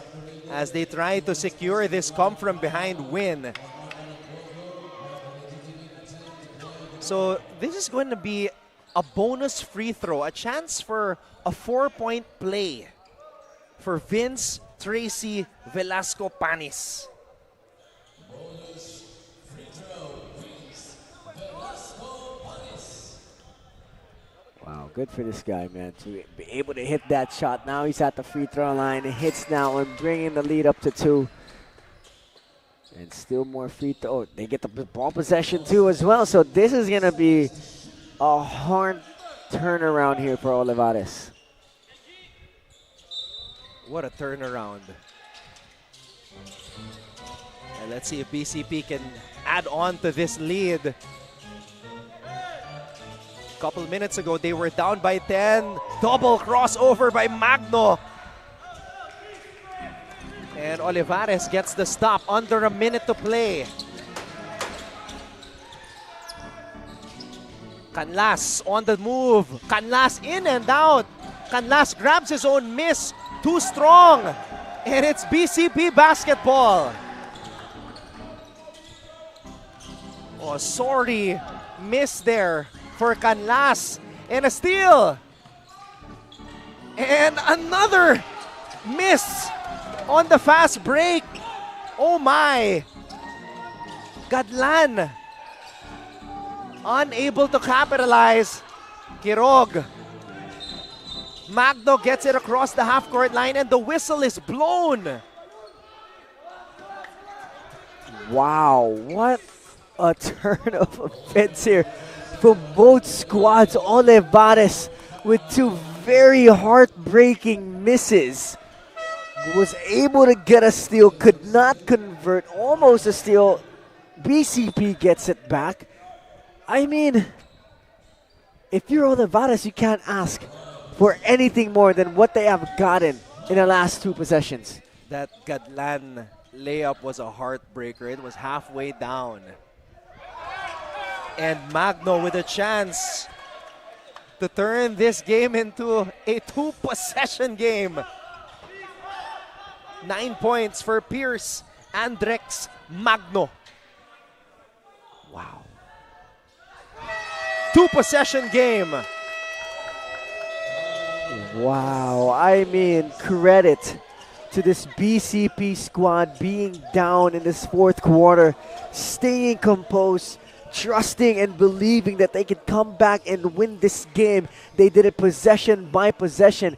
as they try to secure this come-from-behind win. So this is going to be a bonus free throw, a chance for a 4-point play for Vince Tracy Velasco Panis. Wow, Good for this guy, man, to be able to hit that shot. Now he's at the free throw line. It hits now and bringing the lead up to 2. And still more free throw. Oh, they get the ball possession too as well. So this is going to be a hard turnaround here for Olivares. What a turnaround. And let's see if BCP can add on to this lead. Couple minutes ago, they were down by 10. Double crossover by Magno. And Olivares gets the stop under a minute to play. Canlas on the move. Canlas in and out. Canlas grabs his own miss. Too strong. And it's BCP basketball. Oh, sorry. Miss there for Canlas. And a steal. And another miss on the fast break. Oh my. Gadlan. Unable to capitalize. Kirog. Magno gets it across the half-court line and the whistle is blown. Wow, what a turn of events here from both squads. Olivares with 2 very heartbreaking misses. Was able to get a steal, could not convert, almost a steal. BCP gets it back. I mean, if you're Olivares, you can't ask for anything more than what they have gotten in the last 2 possessions. That Gadlan layup was a heartbreaker. It was halfway down. And Magno with a chance to turn this game into a 2-possession game. 9 points for Pierce Andrex Magno. Wow. 2-possession game. Wow, I mean, credit to this BCP squad being down in this 4th quarter, staying composed, trusting and believing that they could come back and win this game. They did it possession by possession.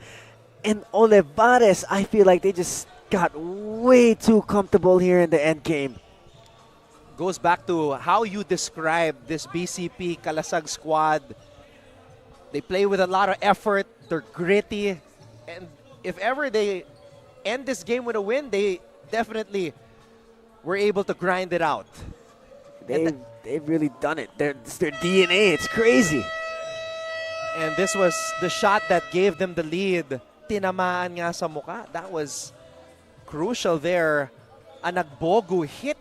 And Olivares, I feel like they just got way too comfortable here in the end game. Goes back to how you describe this BCP Kalasag squad. They play with a lot of effort. They're gritty. And if ever they end this game with a win, they definitely were able to grind it out. They've really done it. It's their DNA. It's crazy. And this was the shot that gave them the lead. Tinamaan nga sa mukha. That was crucial there. A nagbogu hit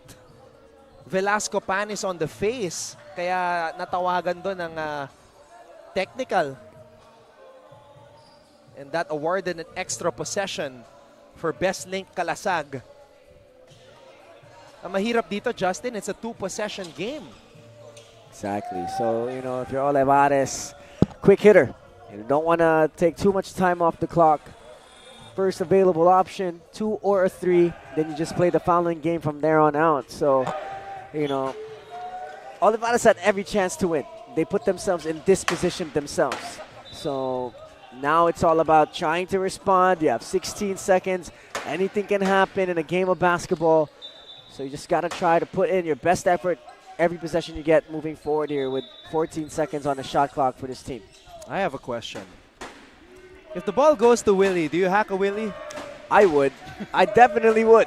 Velasco Panis on the face. Kaya natawagan doon ng technical. And that awarded an extra possession for Best Link Kalasag. Ang mahirap dito, Justin, it's a 2-possession game. Exactly. So, you know, if you're Olivares, quick hitter. You don't want to take too much time off the clock. First available option, 2 or a 3. Then you just play the following game from there on out. So, you know, Olivares had every chance to win. They put themselves in this position themselves. So now it's all about trying to respond. You have 16 seconds. Anything can happen in a game of basketball. So you just got to try to put in your best effort every possession you get moving forward here with 14 seconds on the shot clock for this team. I have a question. If the ball goes to Willie, do you hack a Willie? I would. I definitely would.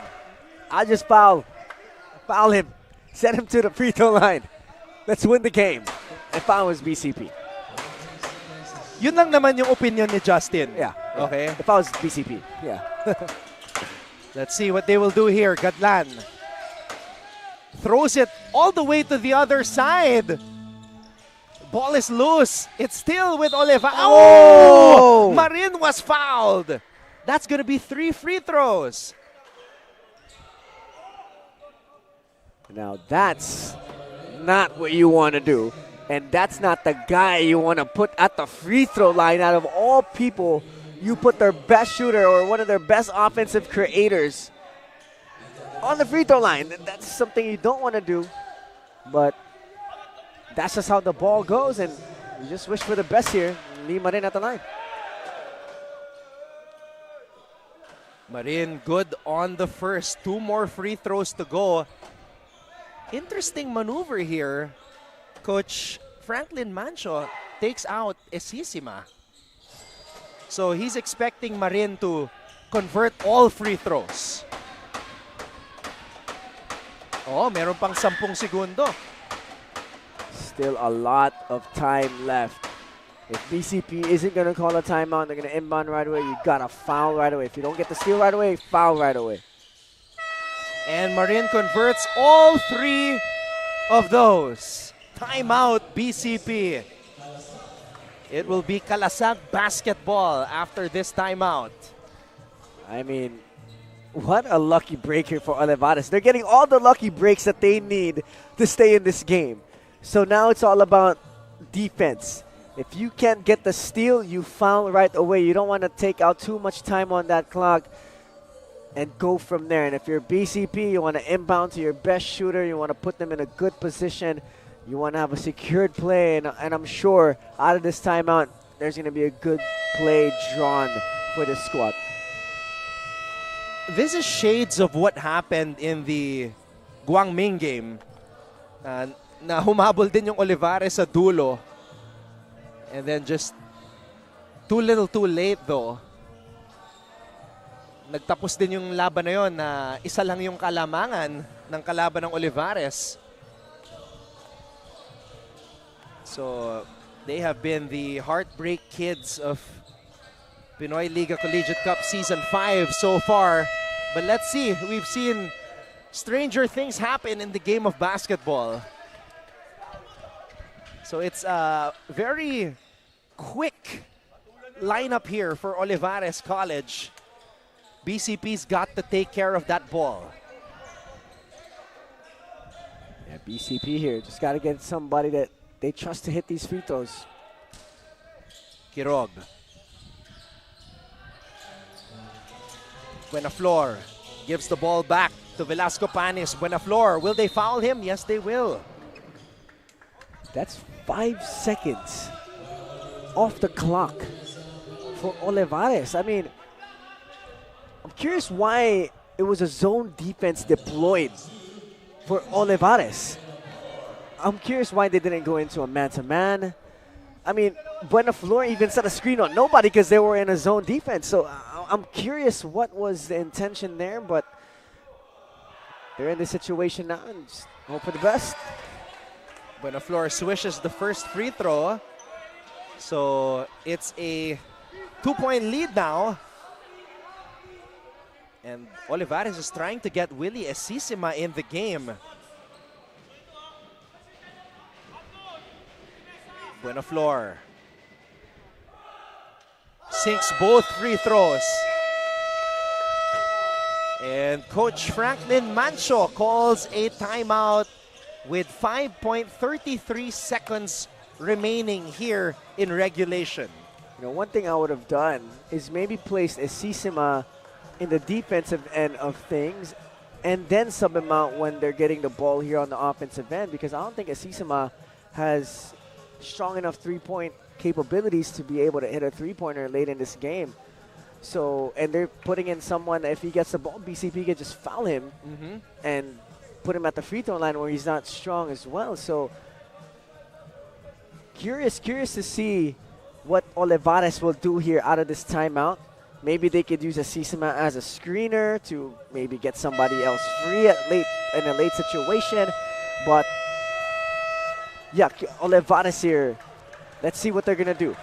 I just foul him. Send him to the free throw line. Let's win the game. If I was BCP. Yun lang naman yung opinion ni Justin. Yeah. Okay. If I was BCP. Yeah. Let's see what they will do here. Gadlan throws it all the way to the other side. Ball is loose. It's still with Oliva. Oh! Marin was fouled. That's going to be 3 free throws. Now that's not what you want to do. And that's not the guy you want to put at the free throw line. Out of all people, you put their best shooter or one of their best offensive creators on the free throw line. That's something you don't want to do. But that's just how the ball goes. And You just wish for the best here. Leave Marin at the line. Marin good on the first. 2 more free throws to go. Interesting maneuver here. Coach Franklin Mancho takes out Esisima. So he's expecting Marin to convert all free throws. Oh, meron pang 10 segundo. Still a lot of time left. If BCP isn't going to call a timeout, they're going to inbound right away. You got to foul right away. If you don't get the steal right away, foul right away. And Marin converts all 3 of those. Timeout, BCP. It will be Kalasag basketball after this timeout. I mean, what a lucky break here for Olivares. They're getting all the lucky breaks that they need to stay in this game. So now it's all about defense. If you can't get the steal, you foul right away. You don't want to take out too much time on that clock and go from there. And if you're BCP, you want to inbound to your best shooter. You want to put them in a good position. You want to have a secured play. And I'm sure out of this timeout, there's going to be a good play drawn for this squad. This is shades of what happened in the Guangming game. Na humabol din yung Olivares sa dulo. And then just too little too late though. Nagtapos din yung laban na yun na isa lang yung kalamangan ng kalaban ng Olivares. So they have been the heartbreak kids of Pinoyliga Collegiate Cup Season 5 so far. But let's see, we've seen stranger things happen in the game of basketball. So it's a very quick lineup here for Olivares College. BCP's got to take care of that ball. Yeah, BCP here. Just got to get somebody that they trust to hit these free throws. Quirog. Buenaflor gives the ball back to Velasco Panis. Buenaflor, will they foul him? Yes, they will. That's 5 seconds off the clock for Olivares. I mean, I'm curious why it was a zone defense deployed for Olivares. I'm curious why they didn't go into a man-to-man. I mean, Buenaflor even set a screen on nobody because they were in a zone defense. So I'm curious what was the intention there, but they're in this situation now and just hope for the best. Buenaflor swishes the first free throw. So it's a 2-point lead now. And Olivares is trying to get Willie Esisima in the game. Buenaflor sinks both free throws. And Coach Franklin Mancho calls a timeout with 5.33 seconds remaining here in regulation. You know, one thing I would have done is maybe placed Esisima in the defensive end of things and then sub him out when they're getting the ball here on the offensive end, because I don't think Esisima has strong enough three-point capabilities to be able to hit a three-pointer late in this game. So, and they're putting in someone that if he gets the ball, BCP can just foul him and put him at the free throw line where he's not strong as well. So, curious to see what Olivares will do here out of this timeout. Maybe they could use Esisima as a screener to maybe get somebody else free in a late situation. But yeah, Olivares here. Let's see what they're gonna do.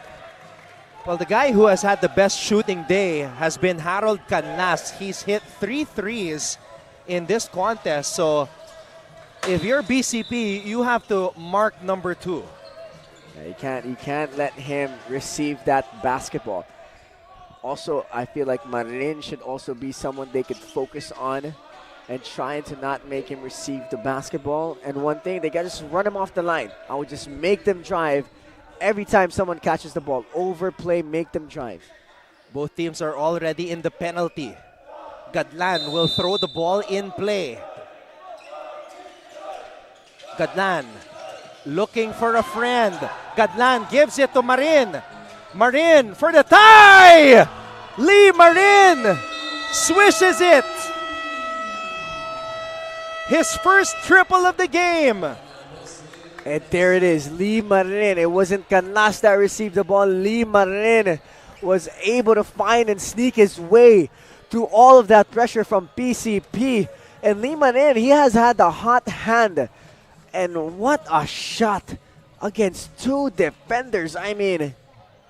Well, the guy who has had the best shooting day has been Harold Canlas. He's hit 3 threes in this contest. So if you're BCP, you have to mark number 2. Yeah, you can't let him receive that basketball. Also, I feel like Marin should also be someone they could focus on and trying to not make him receive the basketball. And one thing, they got to just run him off the line. I would just make them drive every time someone catches the ball. Overplay, make them drive. Both teams are already in the penalty. Gadlan will throw the ball in play. Gadlan looking for a friend. Gadlan gives it to Marin. Marin for the tie! Lee Marin swishes it. His first triple of the game. And there it is, Lee Marin. It wasn't Canlas that received the ball. Lee Marin was able to find and sneak his way through all of that pressure from PCP. And Lee Marin, he has had the hot hand. And what a shot against two defenders. I mean,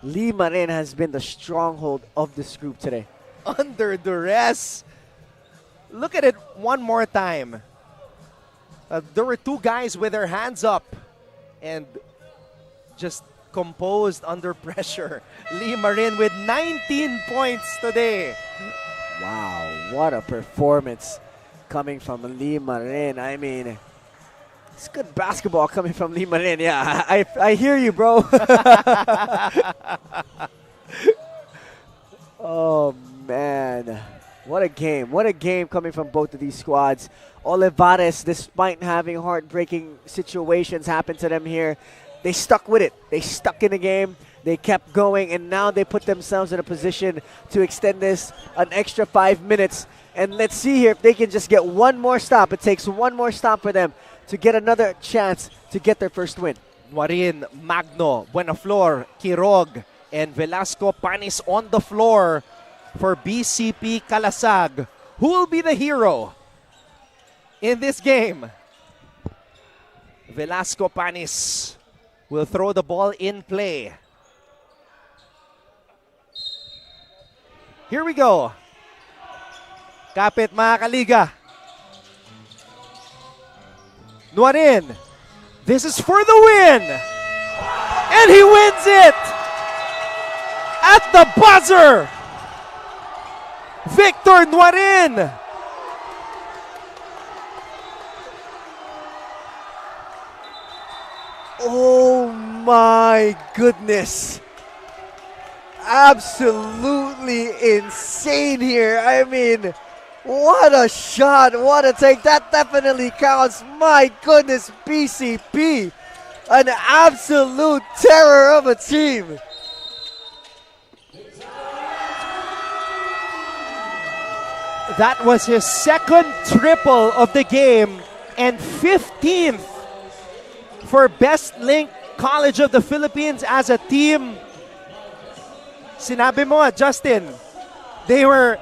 Lee Marin has been the stronghold of this group today. Under duress. Look at it one more time. There were two guys with their hands up and just composed under pressure. Lee Marin with 19 points today. Wow, what a performance coming from Lee Marin. I mean, it's good basketball coming from Lee Marin. Yeah, I hear you, bro. Oh, man. What a game. What a game coming from both of these squads. Olivares, despite having heartbreaking situations happen to them here, they stuck with it. They stuck in the game. They kept going, and now they put themselves in a position to extend this an extra 5 minutes. And let's see here if they can just get one more stop. It takes one more stop for them to get another chance to get their first win. Marin, Magno, Buenaflor, Quirog, and Velasco Panis on the floor for BCP Kalasag. Who will be the hero in this game? Velasco Panis will throw the ball in play. Here we go. Kapit mga kaliga. Nuarin. This is for the win. And he wins it at the buzzer. Victor Nuarin. Oh my goodness. Absolutely insane here. I mean, what a shot, what a take. That definitely counts. My goodness, BCP. An absolute terror of a team. That was his second triple of the game and 15th for Best Link College of the Philippines as a team. Sinabi mo, Justin, they were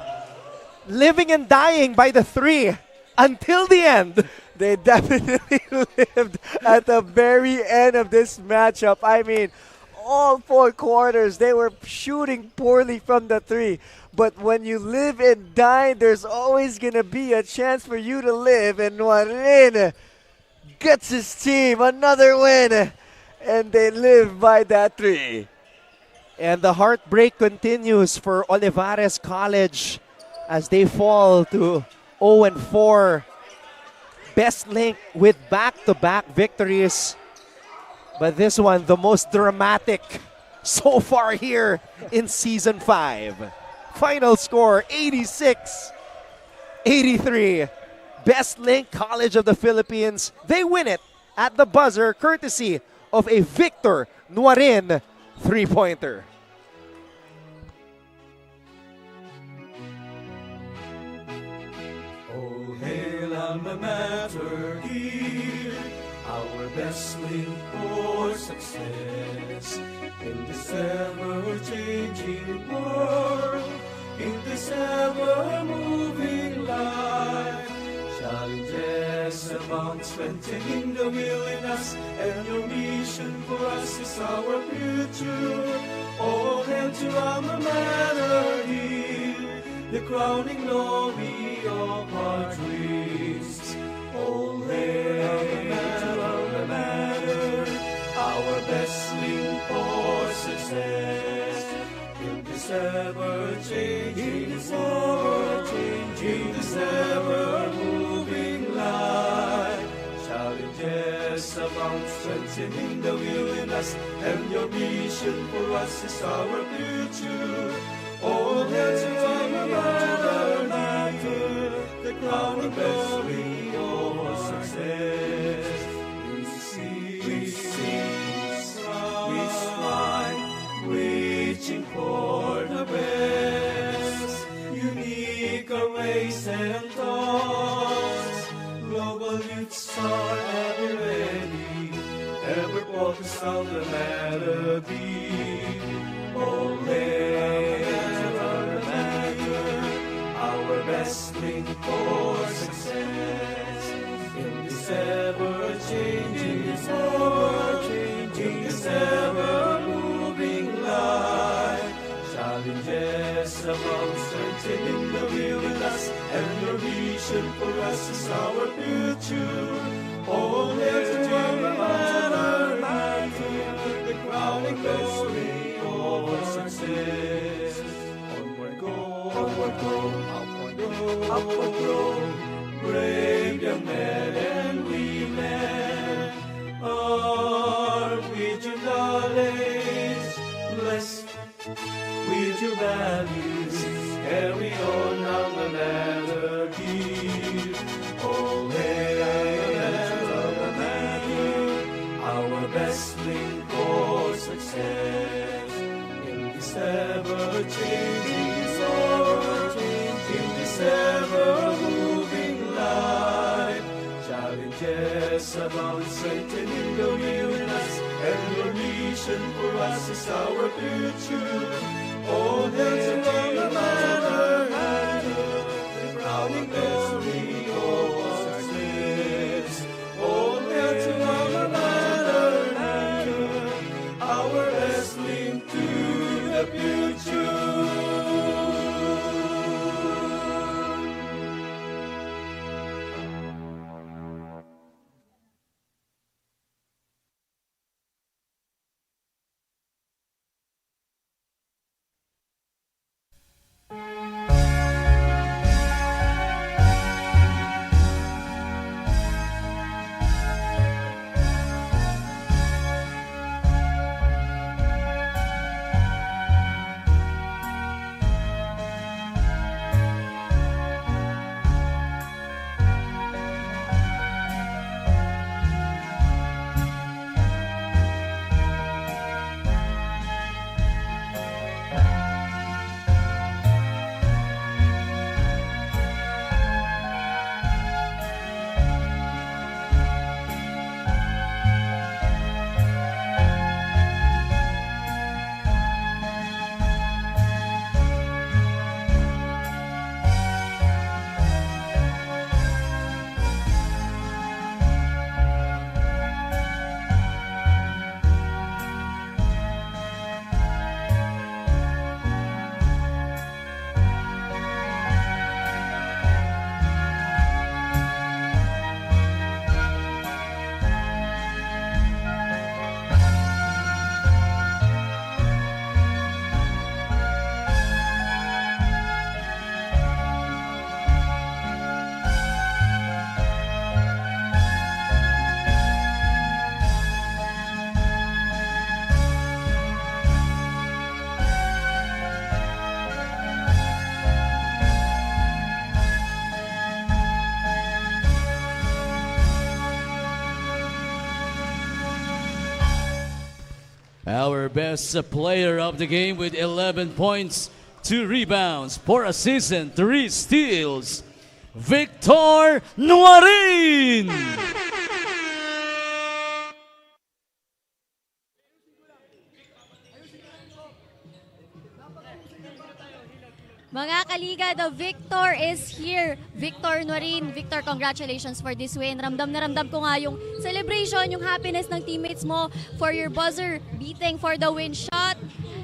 living and dying by the three until the end. They definitely lived at the very end of this matchup. I mean, all 4 quarters, they were shooting poorly from the three. But when you live and die, there's always going to be a chance for you to live. And Nuarin gets his team another win. And they live by that three. And the heartbreak continues for Olivares College as they fall to 0-4. Best Link with back-to-back victories. But this one, the most dramatic so far here in Season 5. Final score, 86-83. Best Link College of the Philippines. They win it at the buzzer courtesy of a Victor Nuarin three-pointer. Oh, hail alma mater here, our best link for success in this ever-changing world, in this ever-moving life. Challenges about strengthening the will in us, and your mission for us is our future. All hail to alma mater here, the crowning glory of our dreams. All hail to alma mater, our best link for success in this ever-changing world, in this ever-moving life. Challenges abound, strengthening the will in us, and your mission for us is our future. All hail to alma mater, the crown of glory of success. We sing, we melody. Oh, let's our best link for success in this ever-changing, in this ever-moving life. Challenges about strengthening the will in us, and your vision for us is our future. Oh, let's matter, the crowning glory of success. Onward go, upward go, upward go, upward go. Brave young men and women, armed with your knowledge, blessed with your values, carry on down the ladder here. Oh, our best link for success in this ever-changing, in this ever-moving life. Challenges about strengthening the will in us, and your mission for us is our future. Oh, there's a matter, the crowning glory of success. Oh, there's a matter, our best link to the future. Our best player of the game with 11 points, 2 rebounds, 4 assists, and 3 steals, Victor Nuarin! Mga kaliga, the victor is here. Victor Nuarin. Victor, congratulations for this win. Ramdam na ramdam ko nga yung celebration, yung happiness ng teammates mo for your buzzer beating for the win shot.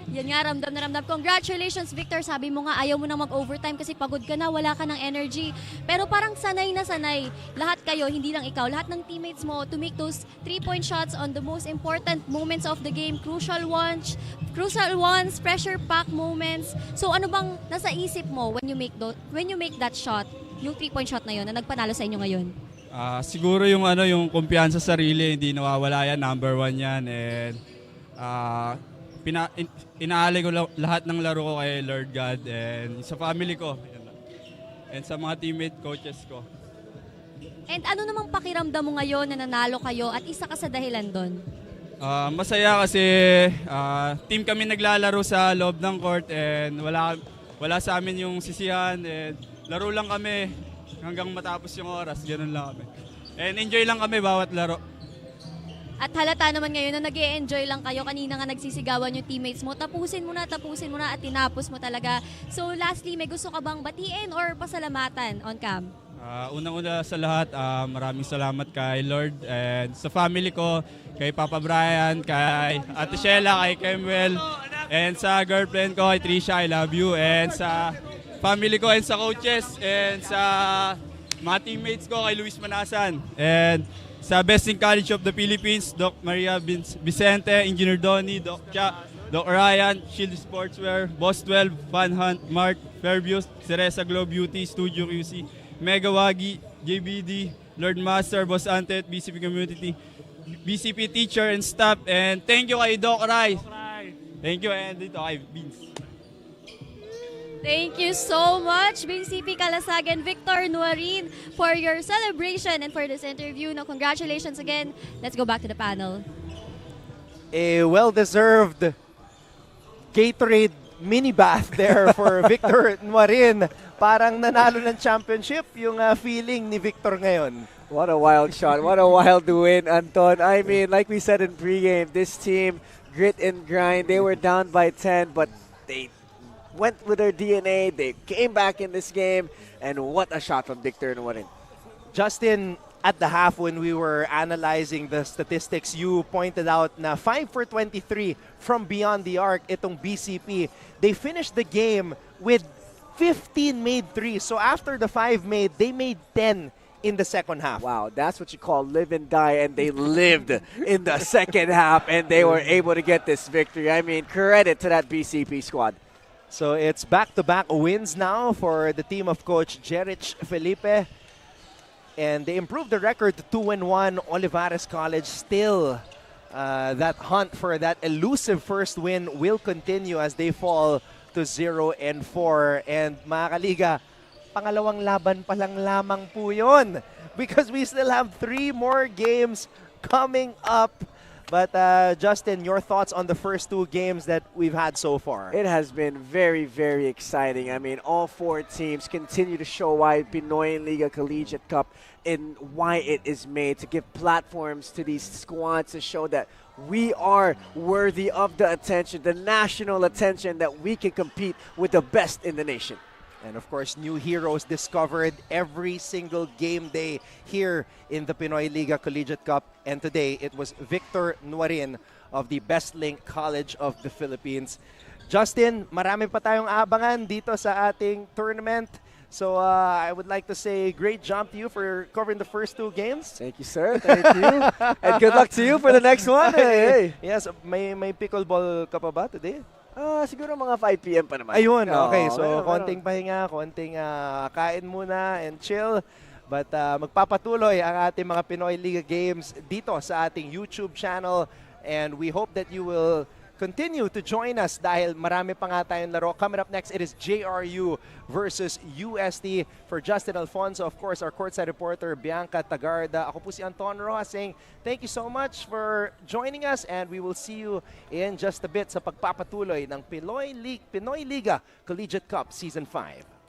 Yan nga, ramdam na ramdam. Congratulations, Victor. Sabi mo nga, ayaw mo nang mag-overtime kasi pagod ka na, wala ka ng energy. Pero parang sanay na sanay. Lahat kayo, hindi lang ikaw, lahat ng teammates mo to make those 3-point shots on the most important moments of the game. Crucial ones, pressure-pack moments. So ano bang nasa isip mo when you make that shot, yung 3-point shot na yun na nagpanalo sa inyo ngayon? Siguro yung yung kumpiyansa sa sarili, hindi nawawala yan, number 1 yan. And inaalay ko lahat ng laro ko kay Lord God and sa family ko and sa mga teammate, coaches ko. And ano namang pakiramdam mo ngayon na nanalo kayo at isa ka sa dahilan doon? Masaya kasi team kami naglalaro sa loob ng court and wala sa amin yung sisihan and laro lang kami hanggang matapos yung oras, ganoon lang kami. And enjoy lang kami bawat laro. At halata naman ngayon na nag-e-enjoy lang kayo. Kanina nga nagsisigawan yung teammates mo. Tapusin mo na at tinapos mo talaga. So lastly, may gusto ka bang batiin or pasalamatan on cam? Unang-una sa lahat, maraming salamat kay Lord and sa family ko, kay Papa Brian, kay Ate Sheila, kay Kemuel, and sa girlfriend ko, kay Trisha, I love you, and sa family ko, and sa coaches, and sa mga teammates ko, kay Luis Manasan, and sa Best in College of the Philippines, Doc Maria Vicente, Engineer Donny, Doc Cha, Doc Ryan, Shield Sportswear, Boss 12, Fan Hunt, Mark, Fairview, Ceresa Globe Beauty, Studio QC, Mega Wagi, JBD, Lord Master, Boss Antet, BCP Community, BCP teacher and staff, and thank you kay Doc Rai. Thank you, and dito kay Vince. Thank you so much, Bcp Kalasag and Victor Nuarin, for your celebration and for this interview. No, congratulations again. Let's go back to the panel. A well-deserved Gatorade mini bath there for Victor Nuarin. Parang nanalo ng championship yung feeling ni Victor ngayon. What a wild shot. What a wild win, Anton. I mean, like we said in pregame, this team, grit and grind. They were down by 10, but they went with their DNA. They came back in this game. And what a shot from Victor Nuarin. Justin, at the half when we were analyzing the statistics, you pointed out na 5 for 23 from beyond the arc itong BCP. They finished the game with 15 made threes. So after the 5 made, they made 10 in the second half. Wow, that's what you call live and die, and they lived in the second half, and they were able to get this victory. I mean, credit to that BCP squad. So it's back-to-back wins now for the team of Coach Jerich Felipe. And they improved the record to 2-1. Olivares College still that hunt for that elusive first win will continue as they fall to 0-4. And mga kaliga, pangalawang laban pa lang lamang po yun, because we still have 3 more games coming up. But Justin, your thoughts on the first 2 games that we've had so far? It has been very, very exciting. I mean, all 4 teams continue to show why Pinoyliga Collegiate Cup and why it is made, to give platforms to these squads to show that we are worthy of the attention, the national attention, that we can compete with the best in the nation. And of course, new heroes discovered every single game day here in the Pinoyliga Collegiate Cup. And today, it was Victor Nuarin of the Best Link College of the Philippines. Justin, marami pa tayong abangan dito sa ating tournament. So I would like to say great job to you for covering the first 2 games. Thank you, sir. Thank you. And good luck to you for the next one. Hey. Yes, may pickleball ka pa ba today? Siguro mga 5 p.m. pa naman. Ayun, okay. So, konting pahinga, konting kain muna and chill. But magpapatuloy ang ating mga Pinoyliga games dito sa ating YouTube channel. And we hope that you will continue to join us dahil marami pa nga tayong laro. Coming up next, it is JRU versus UST. For Justin Alfonso, of course, our courtside reporter, Bianca Tagarda. Ako po si Anton Rojas saying thank you so much for joining us, and we will see you in just a bit sa pagpapatuloy ng Pinoyliga Collegiate Cup Season 5.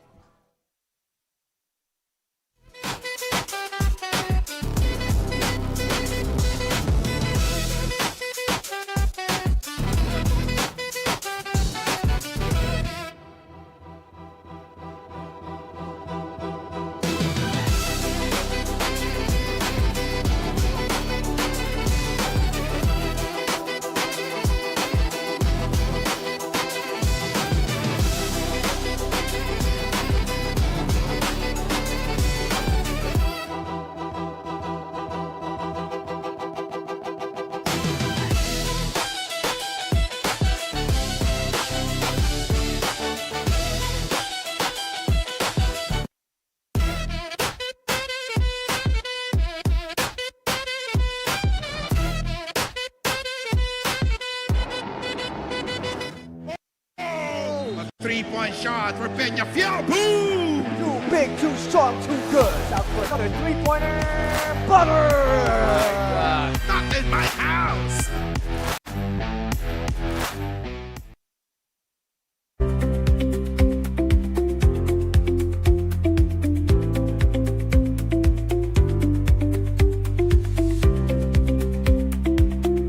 Three-point shot for Peñafiel. Boom! Too big, too strong, too good. Out for another 3-pointer. Butter! Not in my house.